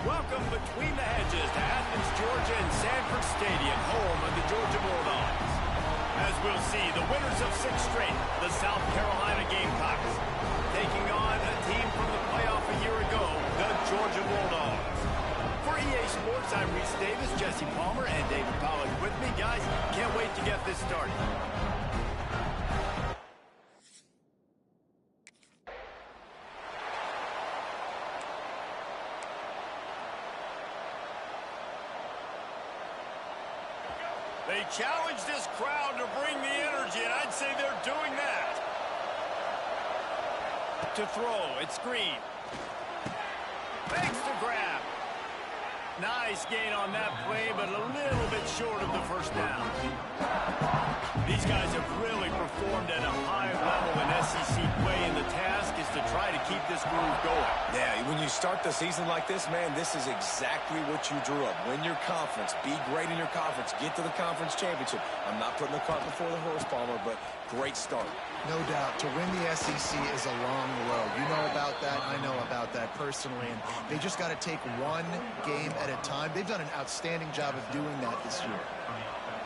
Welcome between the hedges to Athens, Georgia and Sanford Stadium, home of the Georgia Bulldogs. As we'll see, the winners of 6 straight, the South Carolina Gamecocks, taking on a team from the playoff a year ago, the Georgia Bulldogs. For EA Sports, I'm Reese Davis, Jesse Palmer, and David Pollack with me. Guys, can't wait to get this started. They challenge this crowd to bring the energy, and I'd say they're doing that. To throw, it's Green. Fakes to grab. Nice gain on that play, but a little bit short of the first down. These guys have really performed at a high level in SEC play, and the task is to try to keep this groove going. Yeah, when you start the season like this, man, this is exactly what you drew up. Win your conference, be great in your conference, get to the conference championship. I'm not putting the cart before the horse, Palmer, but great start. No doubt. To win the SEC is a long road. You know about that. I know about that personally. And they just got to take one game at a time. They've done an outstanding job of doing that this year.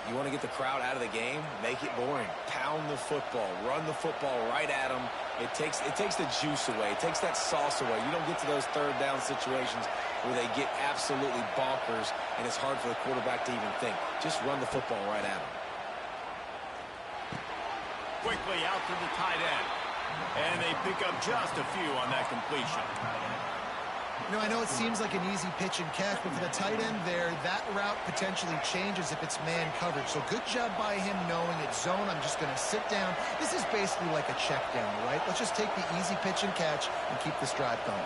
You want to get the crowd out of the game? Make it boring. Pound the football. Run the football right at them. It takes the juice away. It takes that sauce away. You don't get to those third down situations where they get absolutely bonkers, and it's hard for the quarterback to even think. Just run the football right at them. Quickly out to the tight end. And they pick up just a few on that completion. You know, I know it seems like an easy pitch and catch, but for the tight end there, that route potentially changes if it's man coverage. So good job by him knowing it's zone. I'm just going to sit down. This is basically like a check down, right? Let's just take the easy pitch and catch and keep this drive going.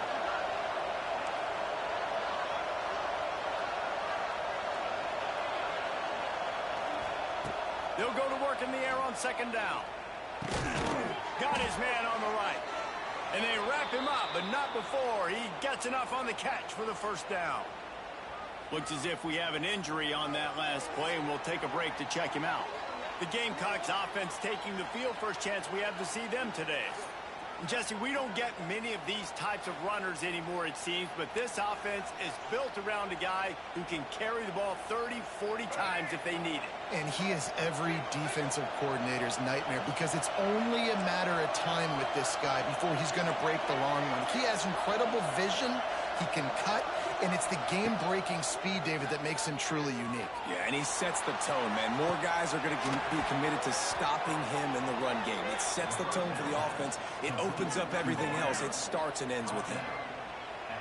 They'll go to work in the air on second down. Got his man on the right. And they wrap him up, but not before he gets enough on the catch for the first down. Looks as if we have an injury on that last play, and we'll take a break to check him out. The Gamecocks offense taking the field. First chance we have to see them today. And Jesse, we don't get many of these types of runners anymore, it seems, but this offense is built around a guy who can carry the ball 30, 40 times if they need it. And he is every defensive coordinator's nightmare because it's only a matter of time with this guy before he's going to break the long run. He has incredible vision. He can cut, and it's the game-breaking speed, David, that makes him truly unique. Yeah, and he sets the tone, man. More guys are going to be committed to stopping him in the run game. It sets the tone for the offense. It opens up everything else. It starts and ends with him.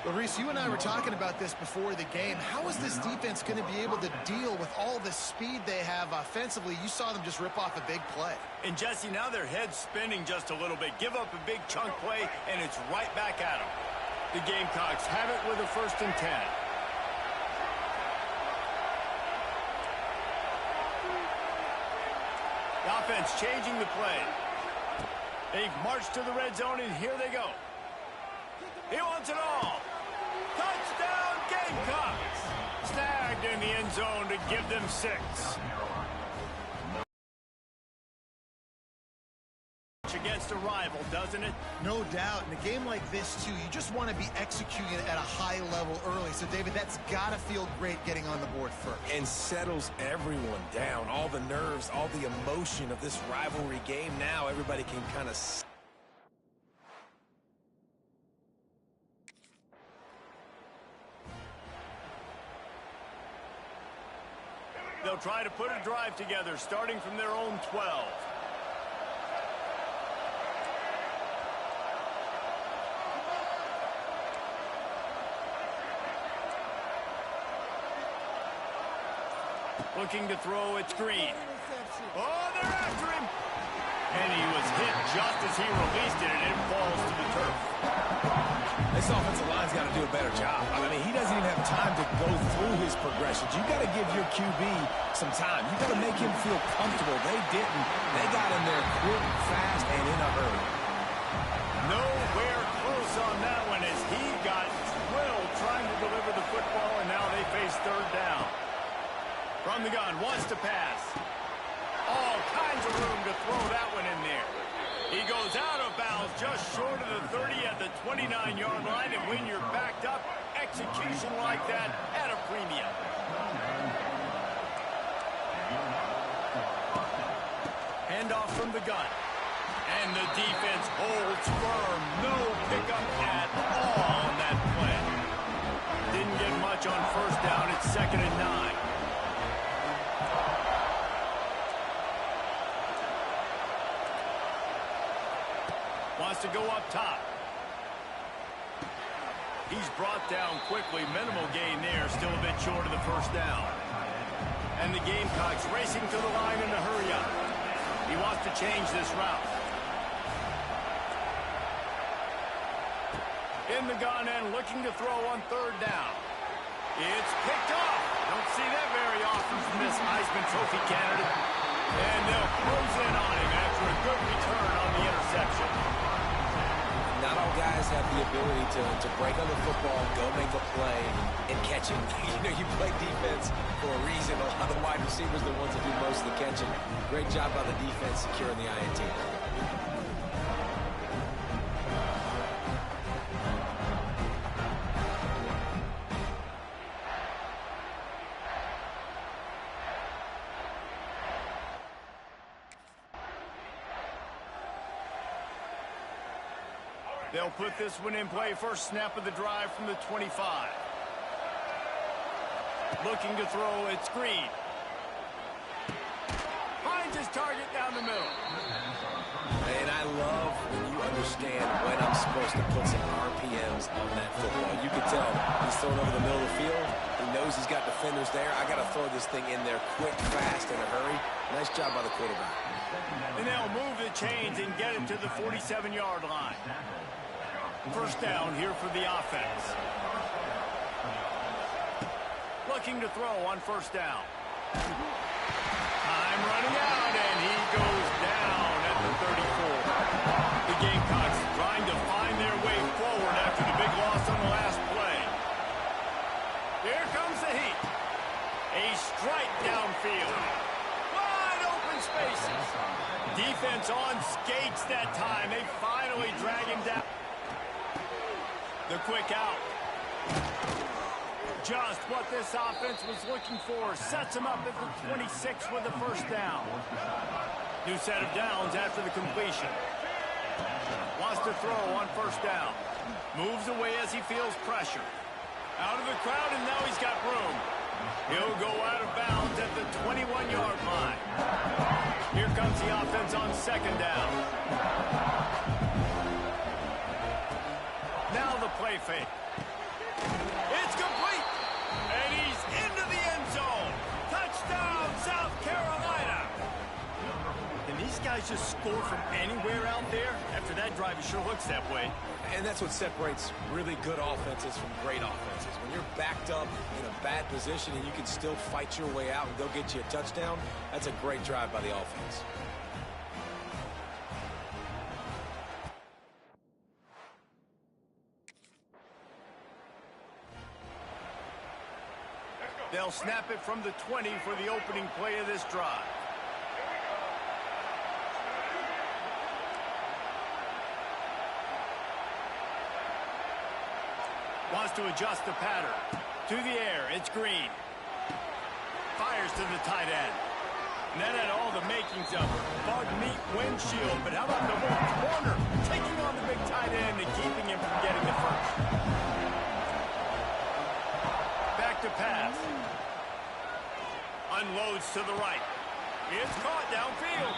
Well, Reese, you and I were talking about this before the game. How is this defense going to be able to deal with all the speed they have offensively? You saw them just rip off a big play. And, Jesse, now their head's spinning just a little bit. Give up a big chunk play, and it's right back at them. The Gamecocks have it with a 1st and 10. The offense changing the play. They've marched to the red zone, and here they go. He wants it all. Touchdown, Gamecocks! Snagged in the end zone to give them 6. Against a rival, doesn't it? No doubt. In a game like this, too, you just want to be executing it at a high level early. So, David, that's got to feel great getting on the board first. And settles everyone down. All the nerves, all the emotion of this rivalry game. Now everybody can kind of... They'll try to put a drive together, starting from their own 12. Looking to throw, it's Green. Oh, they're after him. And he was hit just as he released it, and it falls to the turf. This offensive line's got to do a better job. I mean, he doesn't even have time to go through his progressions. You got to give your QB some time. You got to make him feel comfortable. They didn't. They got in there quick, fast, and in a hurry. Nowhere close on that one as he got drilled trying to deliver the football, and now they face 3rd down. From the gun, wants to pass. All kinds of room to throw that one in there. He goes out of bounds just short of the 30 at the 29-yard line, and when you're backed up, execution like that at a premium. Handoff from the gun. And the defense holds firm. No pickup at all on that play. Didn't get much on first down. It's 2nd and 9. Wants to go up top. He's brought down quickly. Minimal gain there. Still a bit short of the first down. And the Gamecocks racing to the line in a hurry up. He wants to change this route. In the gun and looking to throw on 3rd down. It's picked off. Don't see that very often from this Heisman Trophy candidate. And they'll close in on him after a good return on the interception. Not all guys have the ability to break on the football, go make a play, and catch it. You know, you play defense for a reason. A lot of the wide receivers are the ones that do most of the catching. Great job by the defense securing the INT. They'll put this one in play. First snap of the drive from the 25. Looking to throw. It's Green. Finds his target down the middle. And I love when you understand when I'm supposed to put some RPMs on that football. You can tell he's throwing over the middle of the field. He knows he's got defenders there. I got to throw this thing in there quick, fast, in a hurry. Nice job by the quarterback. And they'll move the chains and get it to the 47-yard line. First down here for the offense. Looking to throw on first down. Time running out, and he goes down at the 34. The Gamecocks trying to find their way forward after the big loss on the last play. Here comes the heat. A strike downfield. Wide open spaces. Defense on skates that time. They finally drag him down. The quick out. Just what this offense was looking for. Sets him up at the 26 with the first down. New set of downs after the completion. Wants to throw on first down. Moves away as he feels pressure. Out of the crowd, and now he's got room. He'll go out of bounds at the 21-yard line. Here comes the offense on 2nd down. Now the play fake. It's complete. And he's into the end zone. Touchdown, South Carolina. And these guys just score from anywhere out there? After that drive, it sure looks that way. And that's what separates really good offenses from great offenses. When you're backed up in a bad position and you can still fight your way out and go get you a touchdown, that's a great drive by the offense. They'll snap it from the 20 for the opening play of this drive. Wants to adjust the pattern. To the air, it's Green. Fires to the tight end. And that had all the makings of a bug meat windshield. But how about the little corner taking on the big tight end and keeping him from getting the first? Back to pass. Unloads to the right. It's caught downfield.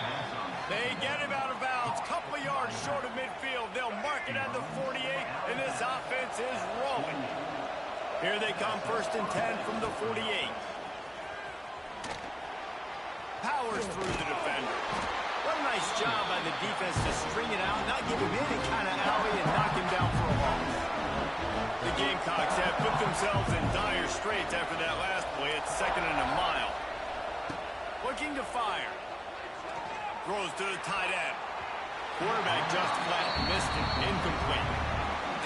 They get him out of bounds. Couple of yards short of midfield. They'll mark it at the 48, and this offense is rolling. Here they come, 1st and 10 from the 48. Powers through the defender. What a nice job by the defense to string it out, not give him any kind of alley, and knock him down for a loss. The Gamecocks have put themselves in dire straits after that last play. It's 2nd and a mile. Looking to fire. Throws to the tight end. Quarterback just flat missed it. Incomplete.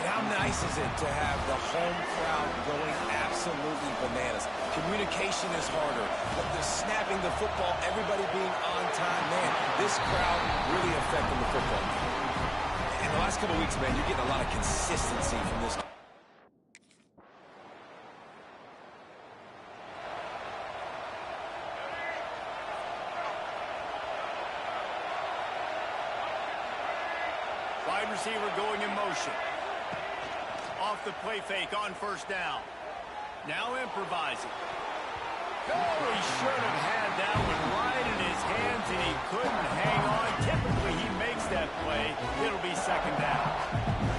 And how nice is it to have the home crowd going absolutely bananas? Communication is harder. The snapping the football, everybody being on time. Man, this crowd really affecting the football game. In the last couple weeks, man, you're getting a lot of consistency from this. Wide receiver going in motion. Off the play fake on first down. Now improvising. Oh, he should have had that one right in his hands, and he couldn't hang on. Typically, he makes that play. It'll be second down.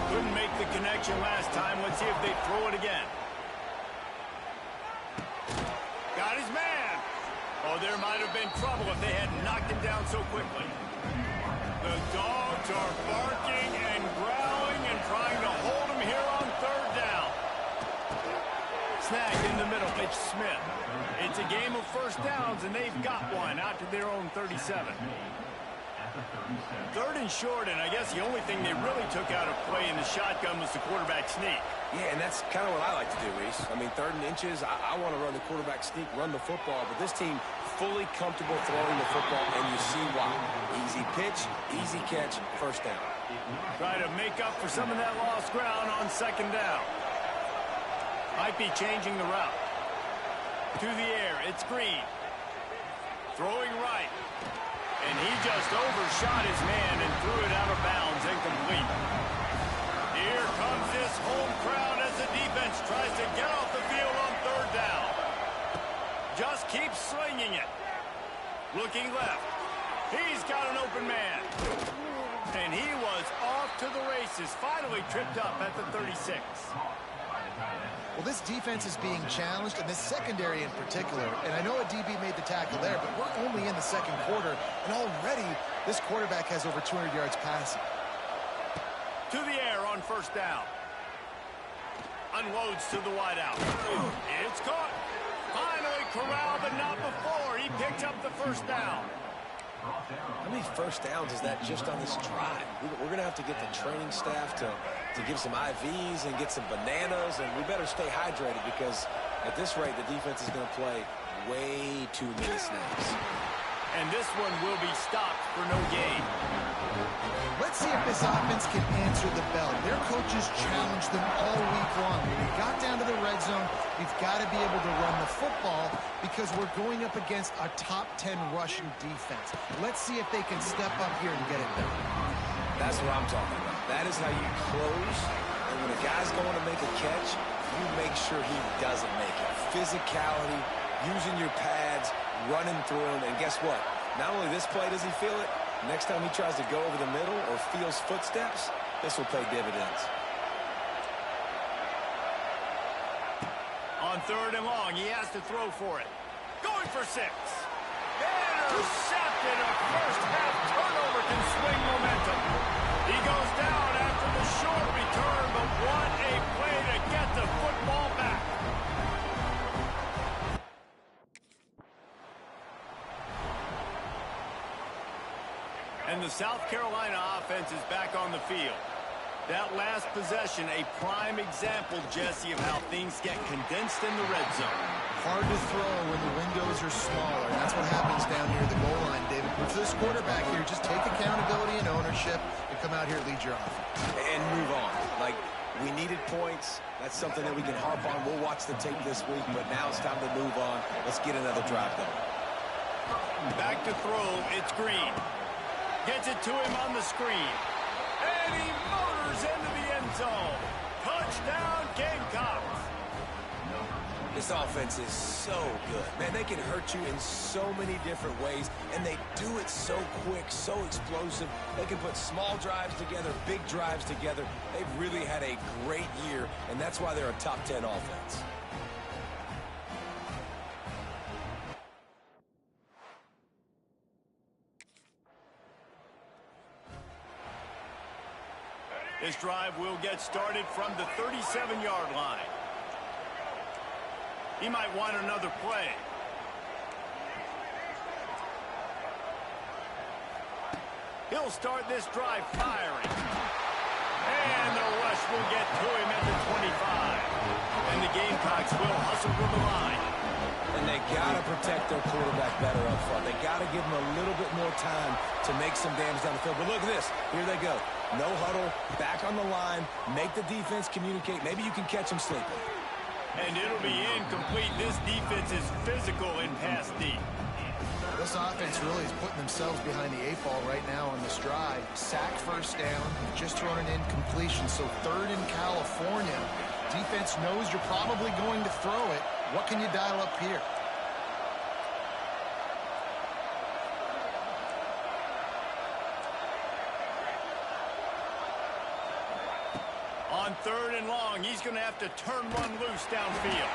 Couldn't make the connection last time. Let's see if they throw it again. Got his man. Oh, there might have been trouble if they had knocked him down so quickly. The dogs are barking and growling and trying to hold him here on third down. Snagged in the middle. It's Smith. It's a game of first downs, and they've got one out to their own 37. Third and short, and I guess the only thing they really took out of play in the shotgun was the quarterback sneak. Yeah, and that's kind of what I like to do, Reese. I mean, 3rd and inches, I want to run the quarterback sneak, run the football, but this team fully comfortable throwing the football, and you see why. Easy pitch, easy catch, first down. Try to make up for some of that lost ground on second down. Might be changing the route. To the air, it's Green. Throwing right. And he just overshot his man and threw it out of bounds, incomplete. Here comes this home crowd as the defense tries to get off the field on third down. Just keeps slinging it. Looking left. He's got an open man. And he was off to the races. Finally tripped up at the 36. Well, this defense is being challenged, and this secondary in particular. And I know a DB made the tackle there, but we're only in the second quarter, and already this quarterback has over 200 yards passing. To the air on first down. Unloads to the wideout. It's caught. Finally corralled, but not before. He picked up the first down. How many first downs is that just on this drive? We're going to have to get the training staff to give some IVs and get some bananas, and we better stay hydrated because at this rate, the defense is going to play way too many snaps. And this one will be stopped for no gain. Let's see if this offense can answer the bell. Their coaches challenged them all week long. When we got down to the red zone, we've got to be able to run the football because we're going up against a top 10 rushing defense. Let's see if they can step up here and get it done. That's what I'm talking about. That is how you close. And when a guy's going to make a catch, you make sure he doesn't make it. Physicality, using your pads, running through him. And guess what? Not only this play does he feel it, next time he tries to go over the middle or feels footsteps, this will pay dividends. On third and long, he has to throw for it. Going for 6. Intercepted. A first-half turnover can swing momentum. He goes down after the short return, but what a play to get the football back. And the South Carolina offense is back on the field. That last possession, a prime example, Jesse, of how things get condensed in the red zone. Hard to throw when the windows are smaller. That's what happens down here at the goal line, David. But for this quarterback here, just take accountability and ownership and come out here and lead your offense. And move on. Like, we needed points. That's something that we can harp on. We'll watch the tape this week, but now it's time to move on. Let's get another drive going. Back to throw, it's Green. Gets it to him on the screen. And he motors into the end zone. Touchdown, Gamecocks. This offense is so good. Man, they can hurt you in so many different ways, and they do it so quick, so explosive. They can put small drives together, big drives together. They've really had a great year, and that's why they're a top 10 offense. This drive will get started from the 37-yard line. He might want another play. He'll start this drive firing. And the rush will get to him at the 25. And the Gamecocks will hustle to the line. And they got to protect their quarterback better up front. They got to give him a little bit more time to make some damage down the field. But look at this. Here they go. No huddle, back on the line, make the defense communicate. Maybe you can catch them sleeping. And it'll be incomplete. This defense is physical in pass deep. This offense really is putting themselves behind the 8 ball right now on this drive. Sack first down, just thrown an incompletion. So 3rd in California. Defense knows you're probably going to throw it. What can you dial up here? On 3rd and long, he's going to have to turn one loose downfield.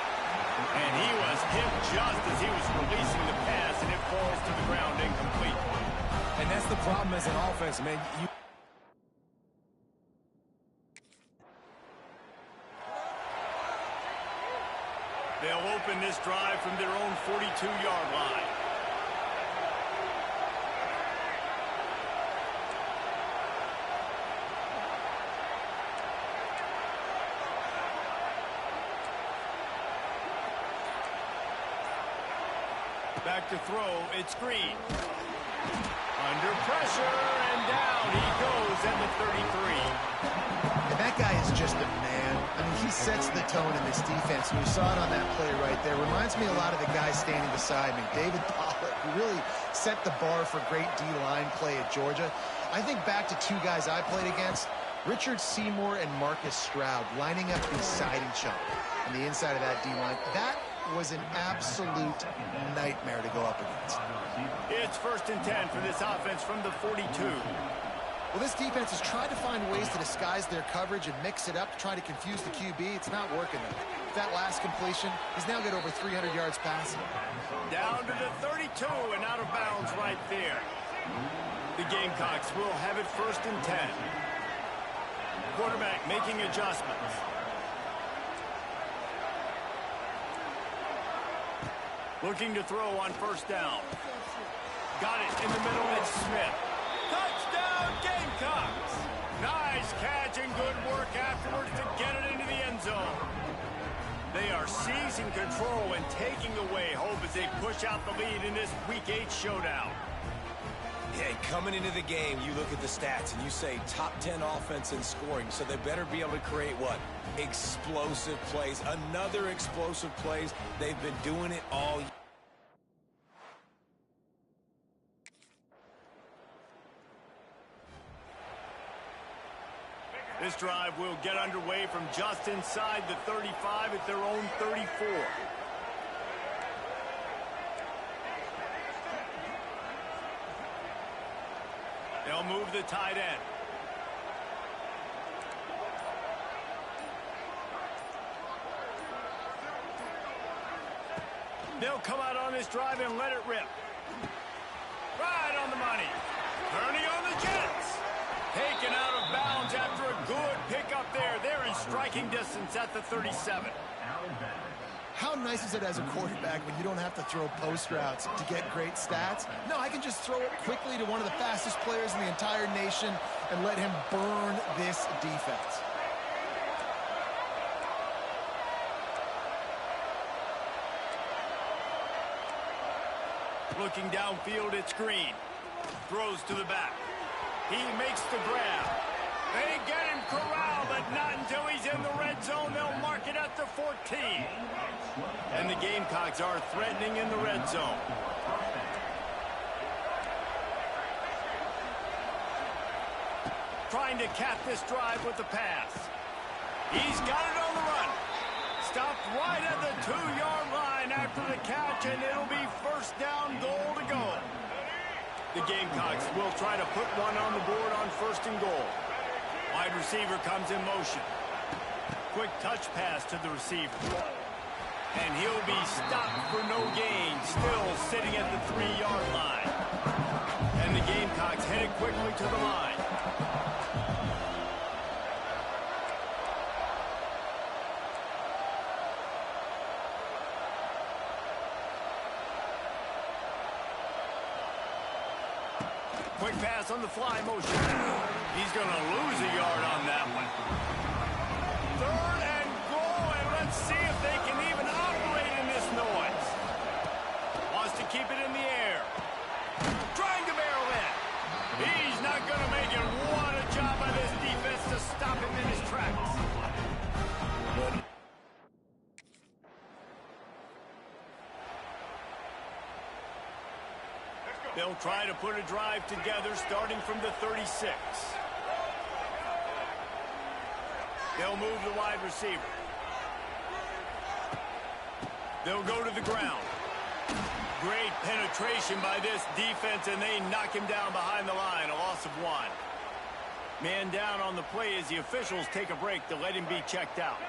And he was hit just as he was releasing the pass, and it falls to the ground incomplete. And that's the problem as an offense, man. They'll open this drive from their own 42-yard line. Back to throw, it's Green. Under pressure, and down he goes at the 33. And that guy is just a man. I mean, he sets the tone in this defense. And we saw it on that play right there. Reminds me a lot of the guy standing beside me, David Pollack, who really set the bar for great D-line play at Georgia. I think back to 2 guys I played against, Richard Seymour and Marcus Stroud, lining up beside each other on the inside of that D-line. That was an absolute nightmare to go up against. It's 1st and 10 for this offense from the 42. Well, this defense has tried to find ways to disguise their coverage and mix it up to try to confuse the QB. It's not working, though. With that last completion, he's now got over 300 yards passing. Down to the 32 and out of bounds right there. The Gamecocks will have it 1st and 10. Quarterback making adjustments. Looking to throw on 1st down. Got it in the middle, it's Smith. Touchdown, Gamecocks! Nice catch and good work afterwards to get it into the end zone. They are seizing control and taking away hope as they push out the lead in this Week 8 showdown. Yeah, coming into the game, you look at the stats and you say top 10 offense in scoring, so they better be able to create what? Explosive plays. Another explosive plays. They've been doing it all year. This drive will get underway from just inside the 35 at their own 34. They'll move the tight end. They'll come out on this drive and let it rip. Right on the money. Turning on the Jets. Taken out of bounds after a good pickup there. They're in striking distance at the 37. How nice is it as a quarterback when you don't have to throw post routes to get great stats? No, I can just throw it quickly to one of the fastest players in the entire nation and let him burn this defense. Looking downfield, it's Green. Throws to the back. He makes the grab. They get him corralled, but not until he's in the red zone. They'll mark it at the 14. And the Gamecocks are threatening in the red zone. Trying to cap this drive with the pass. He's got it on the run. Stopped right at the 2-yard line after the catch, and it'll be 1st down, goal to go. The Gamecocks will try to put one on the board on 1st and goal. Wide receiver comes in motion. Quick touch pass to the receiver. And he'll be stopped for no gain, still sitting at the 3-yard line. And the Gamecocks headed quickly to the line. Quick pass on the fly motion. He's going to lose a yard on that one. 3rd and goal, and let's see if they can even operate in this noise. Wants to keep it in the air. Trying to barrel in. He's not going to make it. What a job by this defense to stop him in his tracks. They'll try to put a drive together starting from the 36. They'll move the wide receiver. They'll go to the ground. Great penetration by this defense, and they knock him down behind the line, a loss of 1. Man down on the play as the officials take a break to let him be checked out.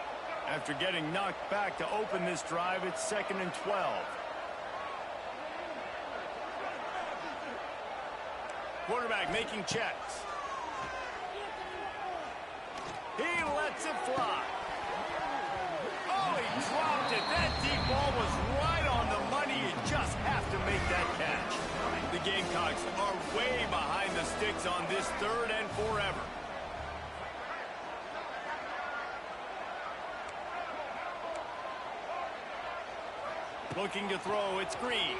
After getting knocked back to open this drive, it's 2nd and 12. Quarterback making checks. He lets it fly. Oh, he dropped it. That deep ball was right on the money. You just have to make that catch. The Gamecocks are way behind the sticks on this 3rd and forever. Looking to throw, it's Green.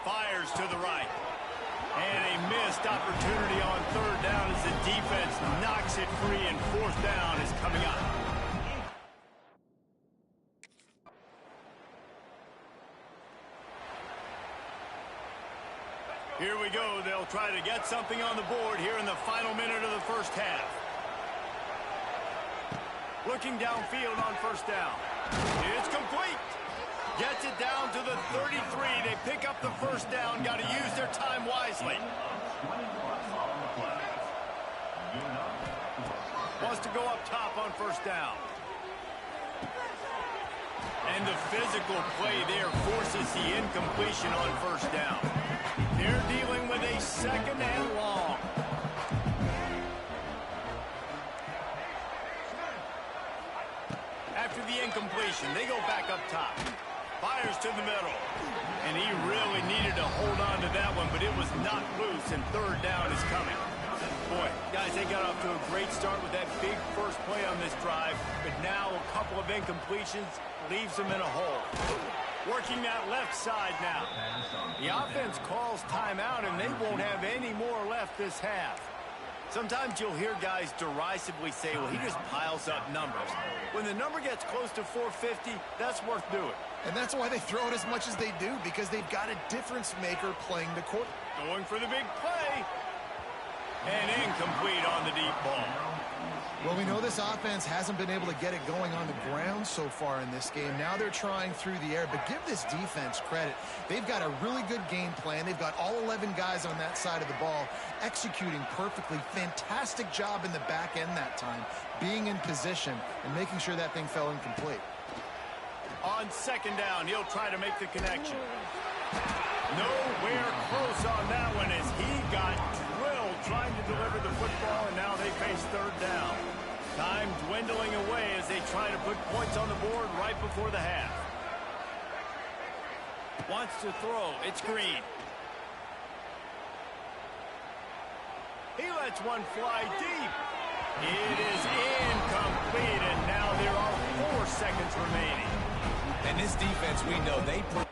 Fires to the right. And a missed opportunity on 3rd down as the defense knocks it free, and 4th down is coming up. Here we go. They'll try to get something on the board here in the final minute of the first half. Looking downfield on 1st down. It's complete. Gets it down to the 33. They pick up the 1st down. Got to use their time wisely. Wants to go up top on 1st down. And the physical play there forces the incompletion on 1st down. They're dealing with a 2nd and long. After the incompletion, they go back up top. Fires to the middle. And he really needed to hold on to that one, but it was knocked loose, and 3rd down is coming. Boy, guys, they got off to a great start with that big first play on this drive, but now a couple of incompletions leaves them in a hole. Working that left side now. The offense calls timeout, and they won't have any more left this half. Sometimes you'll hear guys derisively say, well, he just piles up numbers. When the number gets close to 450, that's worth doing. And that's why they throw it as much as they do, because they've got a difference maker playing the quarter. Going for the big play. And incomplete on the deep ball. Well, we know this offense hasn't been able to get it going on the ground so far in this game. Now they're trying through the air, but give this defense credit. They've got a really good game plan. They've got all 11 guys on that side of the ball executing perfectly. Fantastic job in the back end that time, being in position and making sure that thing fell incomplete. On 2nd down, he'll try to make the connection. Nowhere close on that one as he got drilled trying to deliver the football, and now they face 3rd down. Time dwindling away as they try to put points on the board right before the half. Wants to throw. It's Green. He lets one fly deep. It is incomplete, and now there are 4 seconds remaining. And this defense, we know they put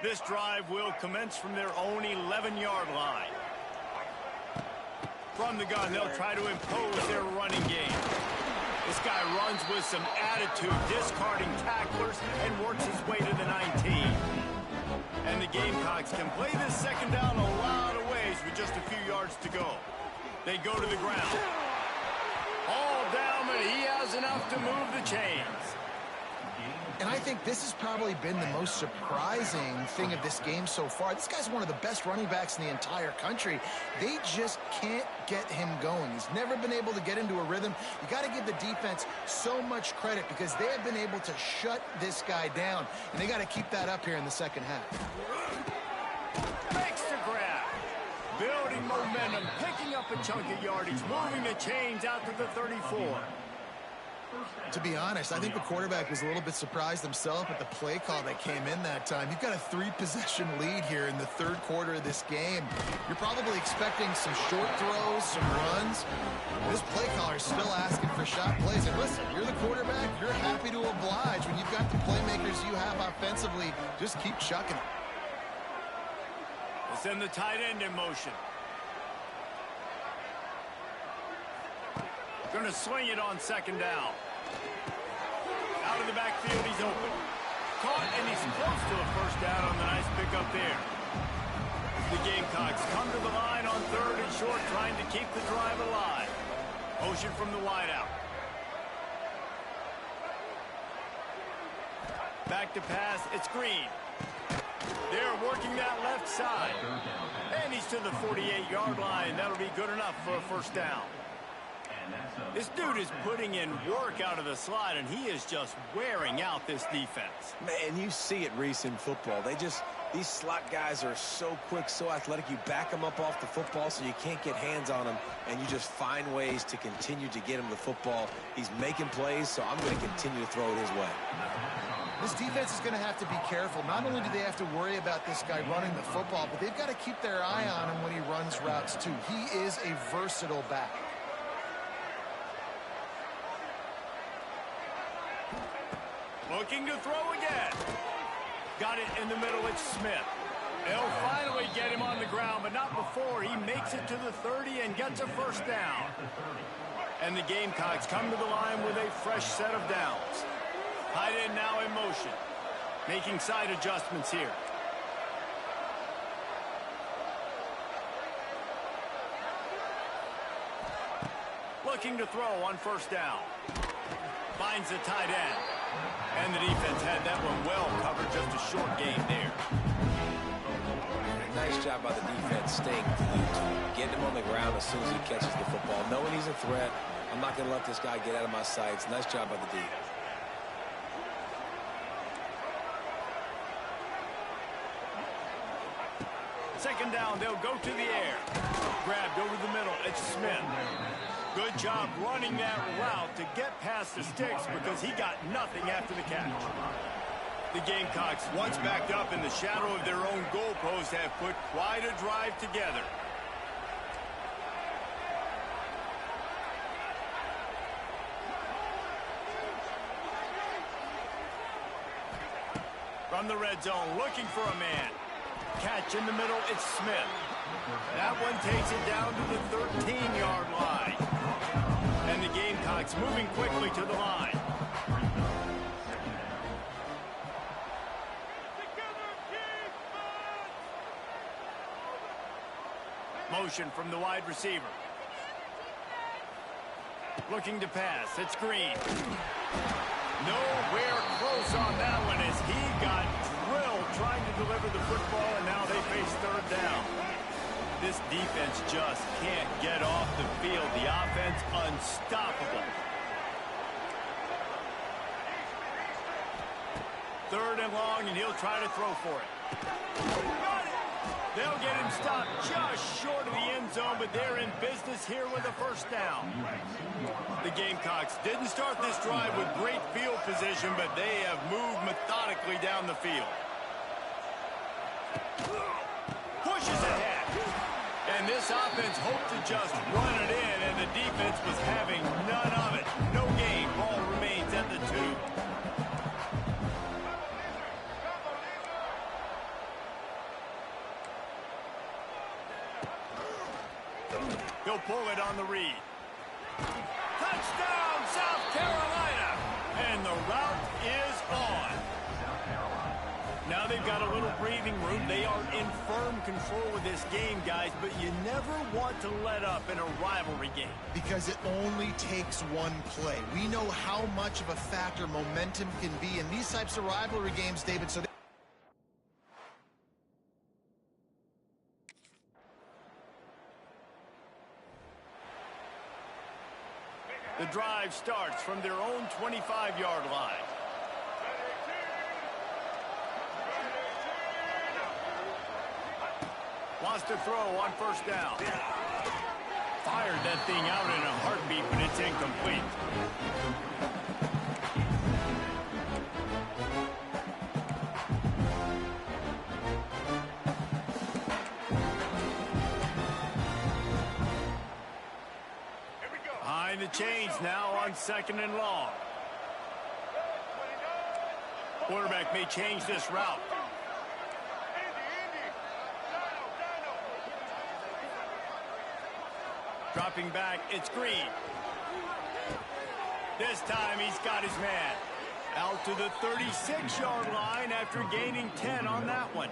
This drive will commence from their own 11-yard line. From the gun, they'll try to impose their running game. This guy runs with some attitude, discarding tacklers, and works his way to the 19. And the Gamecocks can play this second down a lot of ways with just a few yards to go. They go to the ground. All down, but he has enough to move the chains. And I think this has probably been the most surprising thing of this game so far. This guy's one of the best running backs in the entire country. They just can't get him going. He's never been able to get into a rhythm. You got to give the defense so much credit because they have been able to shut this guy down. And they got to keep that up here in the second half. Makes the grab. Building momentum, picking up a chunk of yardage, moving the chains out to the 34. To be honest, I think the quarterback was a little bit surprised himself at the play call that came in that time. You've got a 3-possession lead here in the third quarter of this game. You're probably expecting some short throws, some runs. This play caller is still asking for shot plays. And listen, you're the quarterback. You're happy to oblige. When you've got the playmakers you have offensively, just keep chucking it. We'll send the tight end in motion. Going to swing it on second down. Out of the backfield, he's open. Caught, and he's close to a first down on the nice pickup there. The Gamecocks come to the line on third and short, trying to keep the drive alive. Motion from the wideout. Back to pass, it's Green. They're working that left side. And he's to the 48-yard line. That'll be good enough for a first down. This dude is putting in work out of the slot, and he is just wearing out this defense. Man, you see it, Reese, in football. These slot guys are so quick, so athletic. You back them up off the football so you can't get hands on them, and you just find ways to continue to get him the football. He's making plays, so I'm going to continue to throw it his way. This defense is going to have to be careful. Not only do they have to worry about this guy running the football, but they've got to keep their eye on him when he runs routes, too. He is a versatile back. Looking to throw again. Got it in the middle, it's Smith. They'll finally get him on the ground, but not before he makes it to the 30 and gets a first down. And the Gamecocks come to the line with a fresh set of downs. Tight end now in motion. Making side adjustments here. Looking to throw on first down. Finds the tight end. And the defense had that one well covered, just a short gain there. Nice job by the defense staying glued to him, getting him on the ground as soon as he catches the football. Knowing he's a threat, I'm not going to let this guy get out of my sights. Nice job by the D. Second down, they'll go to the air. Grabbed over the middle, it's Smith. Good job running that route to get past the sticks because he got nothing after the catch. The Gamecocks, once backed up in the shadow of their own goalpost, have put quite a drive together. From the red zone, looking for a man. Catch in the middle, it's Smith. That one takes it down to the 13-yard line. And the Gamecocks moving quickly to the line. Motion from the wide receiver. Looking to pass, it's Green. Nowhere close on that one as he got drilled trying to deliver the football, and now they face third down. This defense just can't get off the field. The offense unstoppable. Third and long, and he'll try to throw for it. They'll get him stopped just short of the end zone, but they're in business here with a first down. The Gamecocks didn't start this drive with great field position, but they have moved methodically down the field. Pushes ahead. And this offense hoped to just run it in, and the defense was having none of it. No gain. Ball remains at the 2. pull it on the read. Touchdown, South Carolina! And the route is on. Now they've got a little breathing room. They are in firm control of this game, guys, but you never want to let up in a rivalry game. Because it only takes one play. We know how much of a factor momentum can be in these types of rivalry games, David. So the drive starts from their own 25-yard line. Wants to throw on first down. Fired that thing out in a heartbeat, but it's incomplete. Behind the chains now on 2nd and long. Quarterback may change this route. Dropping back, it's Green. This time he's got his man. Out to the 36-yard line after gaining 10 on that one.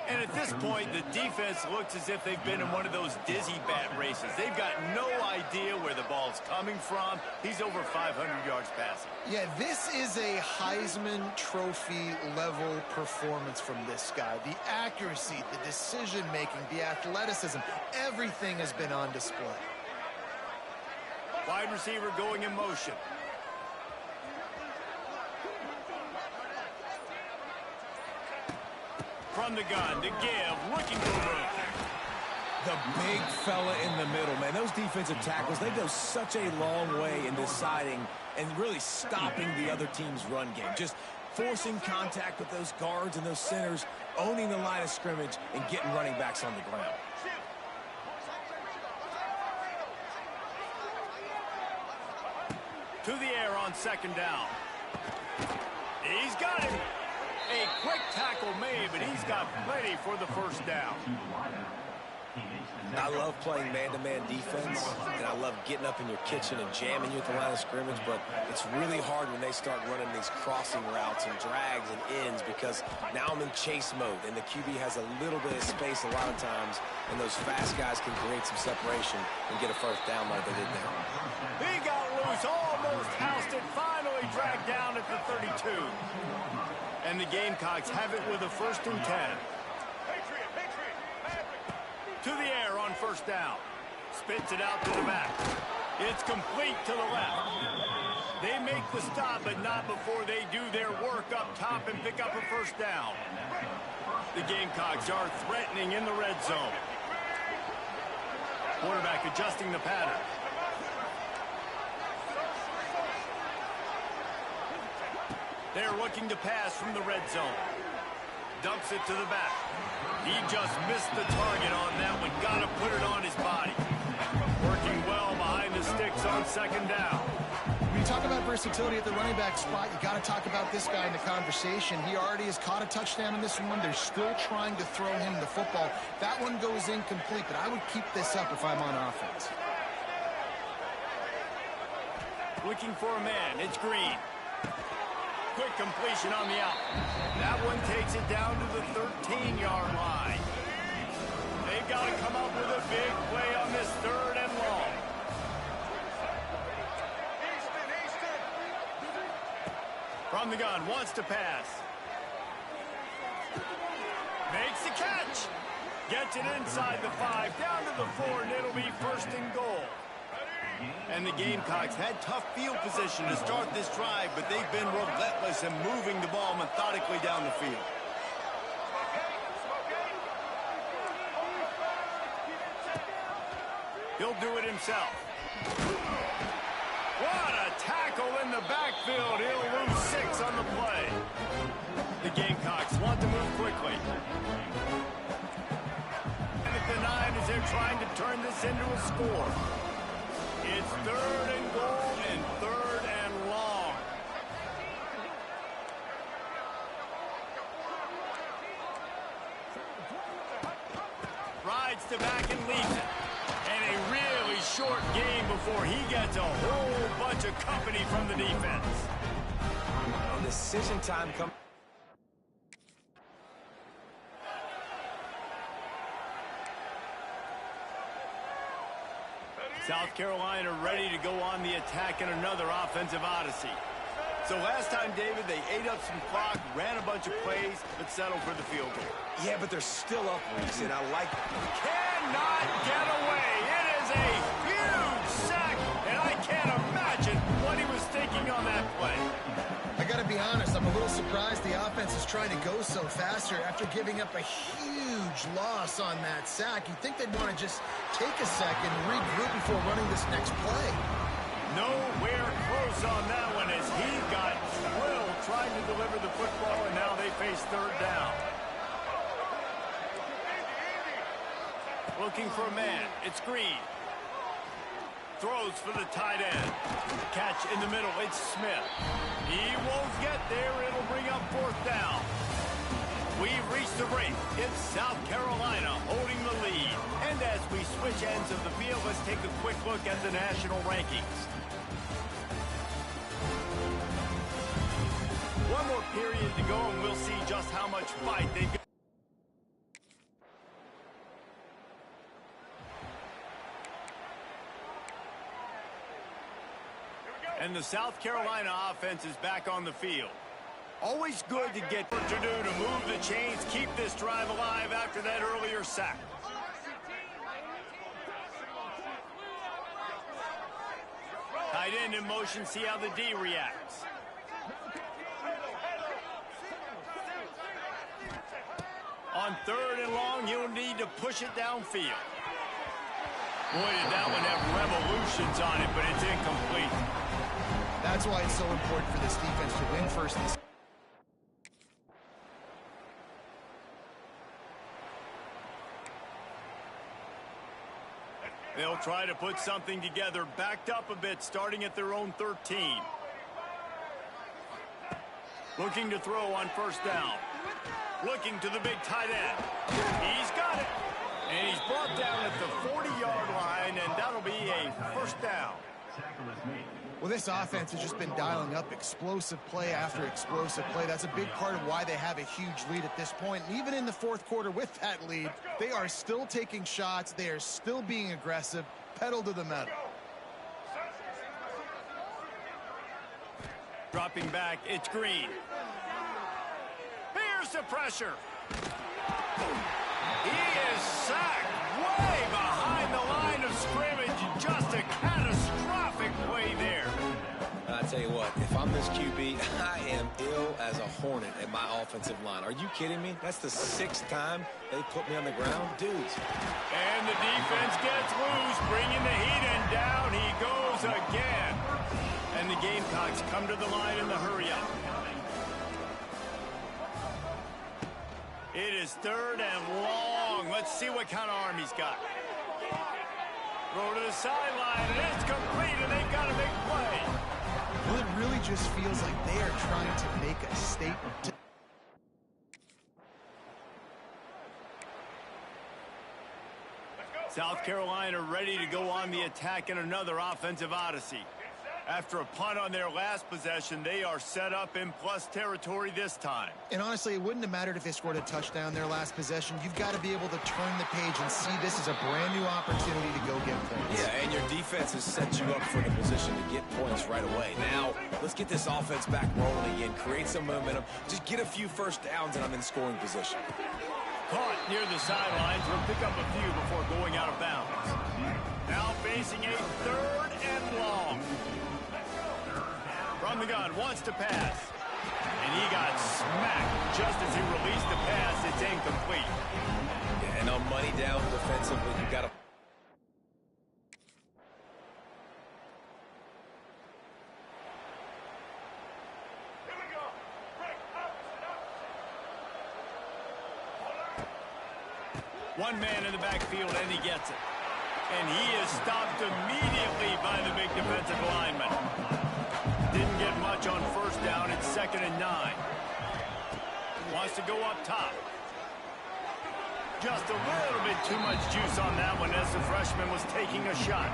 And at this point, the defense looks as if they've been in one of those dizzy bat races. They've got no idea where the ball's coming from. He's over 500 yards passing. yeah, this is a Heisman Trophy level performance from this guy. The accuracy, the decision-making, the athleticism, everything has been on display. Wide receiver going in motion. From the gun to give, looking for room. The big fella in the middle, man. Those defensive tackles, they go such a long way in deciding and really stopping the other team's run game. Just forcing contact with those guards and those centers, owning the line of scrimmage, and getting running backs on the ground. To the air on 2nd down. He's got him. A quick tackle made, but he's got plenty for the first down. I love playing man-to-man defense, and I love getting up in your kitchen and jamming you at the line of scrimmage, but it's really hard when they start running these crossing routes and drags and ends because now I'm in chase mode, and the QB has a little bit of space a lot of times, and those fast guys can create some separation and get a first down like they did there. He got loose, almost housed it, finally dragged down at the 32. And the Gamecocks have it with a 1st and 10. To the air on first down. Spits it out to the back. It's complete to the left. They make the stop, but not before they do their work up top and pick up a first down. The Gamecocks are threatening in the red zone. Quarterback adjusting the pattern. They're looking to pass from the red zone. Dumps it to the back. He just missed the target on that one. Got to put it on his body. Working well behind the sticks on 2nd down. When you talk about versatility at the running back spot, you got to talk about this guy in the conversation. He already has caught a touchdown in this one. They're still trying to throw him the football. That one goes incomplete, but I would keep this up if I'm on offense. Looking for a man. It's Green. Quick completion on the out. That one takes it down to the 13-yard line. They've got to come up with a big play on this 3rd and long. From the gun, wants to pass. Makes the catch. Gets it inside the 5, down to the 4, and it'll be 1st and goal. And the Gamecocks had tough field position to start this drive, but they've been relentless in moving the ball methodically down the field. He'll do it himself. What a tackle in the backfield. He'll lose 6 on the play. The Gamecocks want to move quickly. And at the 9 as they're trying to turn this into a score. It's 3rd and goal and 3rd and long. Rides to back and leads it. And short game before he gets a whole bunch of company from the defense. Well, decision time comes. South Carolina ready to go on the attack in another offensive odyssey. So last time, David, they ate up some clock, ran a bunch of plays, but settled for the field goal. Yeah, but they're still up, Reese, and I like it. Cannot get away. It is a huge sack, and I can't imagine what he was thinking on that play. I got to be honest, I'm a little surprised the offense is trying to go so faster after giving up a huge loss on that sack. You'd think they'd want to just take a second and regroup before running this next play. Nowhere close on that one as he got drilled trying to deliver the football, and now they face third down. Looking for a man. It's Green. Throws for the tight end. Catch in the middle. It's Smith. He won't get there. It'll bring up fourth down. We've reached the break. It's South Carolina holding the lead. And as we switch ends of the field, let's take a quick look at the national rankings. One more period to go, and we'll see just how much fight they've got. And the South Carolina offense is back on the field. Always good to get work to do to move the chains, keep this drive alive after that earlier sack. Tight end in motion, see how the D reacts. On third and long, you'll need to push it downfield. Boy, did that one have revolutions on it, but it's incomplete. That's why it's so important for this defense to win first. They'll try to put something together, backed up a bit, starting at their own 13. Looking to throw on first down. Looking to the big tight end. He's got it. And he's brought down at the 40-yard line, and that'll be a first down. Well, this offense has just been dialing up explosive play after explosive play. That's a big part of why they have a huge lead at this point. And even in the fourth quarter with that lead, they are still taking shots. They are still being aggressive. Pedal to the metal. Dropping back, it's Green. Here's the pressure. He is sacked way behind the line of scrimmage. Just a catastrophic play there. I tell you what, if I'm this QB, I am ill as a hornet at my offensive line. Are you kidding me? That's the 6th time they put me on the ground. Dudes. And the defense gets loose, bringing the heat, and down he goes again. And the Gamecocks come to the line in the hurry-up. It is third and long. Let's see what kind of arm he's got. Throw to the sideline, and it's complete, and they've got a big play. Well, it really just feels like they are trying to make a statement. South Carolina ready to go on the attack in another offensive odyssey. After a punt on their last possession, they are set up in plus territory this time. And honestly, it wouldn't have mattered if they scored a touchdown their last possession. You've got to be able to turn the page and see this as a brand new opportunity to go get points. Yeah, and your defense has set you up for the position to get points right away. Now, let's get this offense back rolling again, create some momentum, just get a few first downs, and I'm in scoring position. Caught near the sidelines. We'll pick up a few before going out of bounds. Now facing a third and long. From the gun, wants to pass. And he got smacked just as he released the pass. It's incomplete. Yeah, and on money down defensively, you got to... One man in the backfield, and he gets it. And he is stopped immediately by the big defensive lineman. Didn't get much on first down. It's 2nd and 9. Wants to go up top. just a little bit too much juice on that one as the freshman was taking a shot.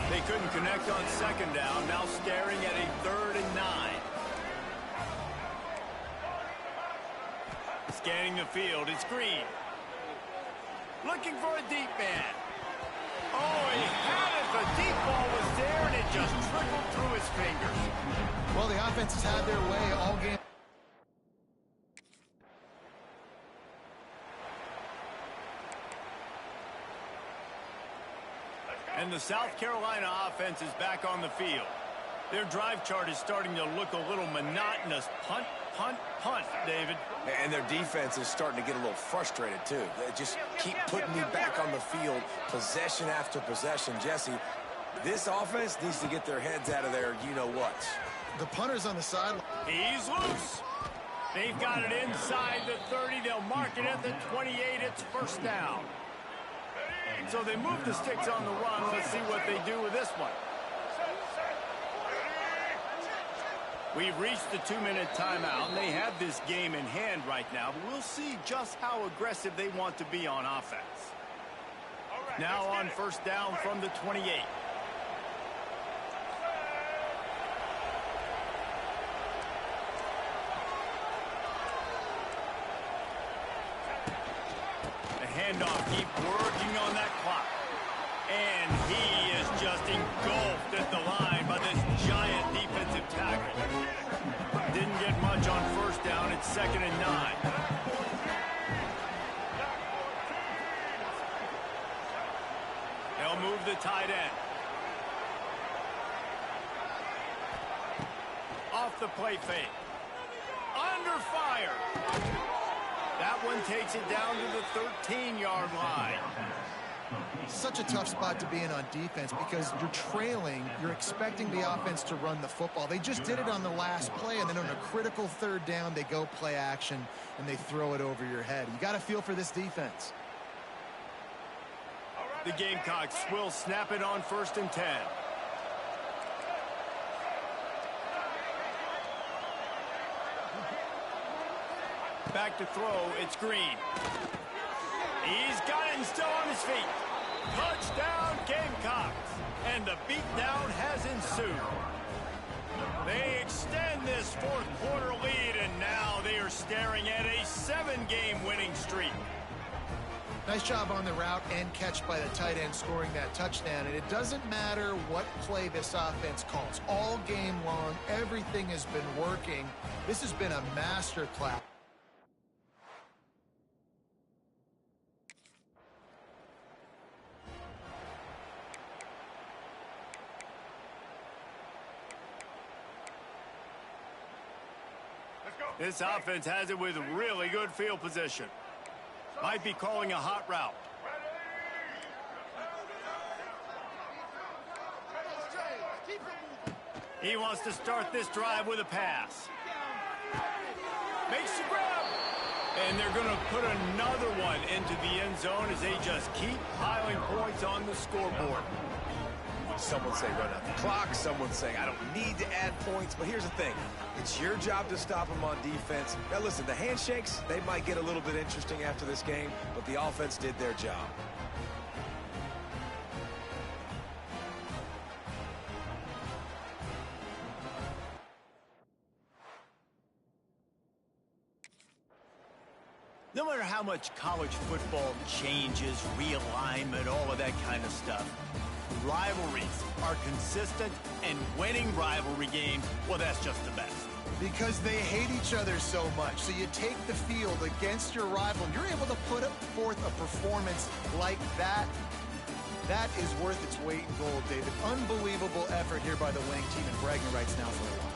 They couldn't connect on second down, now staring at a 3rd and 9. Scanning the field, it's Green. Looking for a deep man. Oh, he had it. The deep ball was there, and it just trickled through his fingers. Well, the offense has had their way all game. And the South Carolina offense is back on the field. Their drive chart is starting to look a little monotonous. Punt, punt, punt, David. And their defense is starting to get a little frustrated, too. They just keep putting me back on the field, possession after possession. Jesse, this offense needs to get their heads out of their you-know-what. The punter's on the sideline. He's loose. They've got it inside the 30. They'll mark it at the 28. It's first down. So they move the sticks on the run. Let's see what they do with this one. We've reached the 2-minute timeout, and they have this game in hand right now. But we'll see just how aggressive they want to be on offense. Now on first down from the 28. Handoff, keep working on that clock. And he is just engulfed at the line by this giant defensive tackle. Didn't get much on first down. It's 2nd and 9. They'll move the tight end. Off the play fake. Under fire. That one takes it down to the 13-yard line. Such a tough spot to be in on defense because you're trailing. You're expecting the offense to run the football. They just did it on the last play, and then on a critical 3rd down, they go play action, and they throw it over your head. You got to feel for this defense. The Gamecocks will snap it on 1st and 10. Back to throw, it's Green. He's got it and still on his feet. Touchdown, Gamecocks. And the beatdown has ensued. They extend this 4th quarter lead, and now they are staring at a 7-game winning streak. Nice job on the route and catch by the tight end scoring that touchdown. And it doesn't matter what play this offense calls. All game long, everything has been working. This has been a masterclass. This offense has it with really good field position. Might be calling a hot route. He wants to start this drive with a pass. Makes the grab. And they're going to put another one into the end zone as they just keep piling points on the scoreboard. Someone say run out the clock. Someone saying I don't need to add points. But here's the thing. It's your job to stop them on defense. Now, listen, the handshakes, they might get a little bit interesting after this game, but the offense did their job. No matter how much college football changes, realignment, all of that kind of stuff, rivalries are consistent, and winning rivalry games, well, that's just the best. Because they hate each other so much. So you take the field against your rival, and you're able to put forth a performance like that. That is worth its weight in gold, David. Unbelievable effort here by the winning team, and bragging rights now for a while.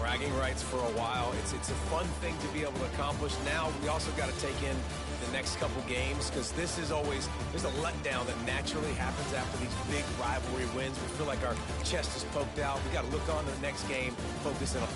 Bragging rights for a while. It's a fun thing to be able to accomplish. Now we also got to take in the next couple games because this is always, there's a letdown that naturally happens after these big rivalry wins. We feel like our chest is poked out. We got to look on to the next game, focus in on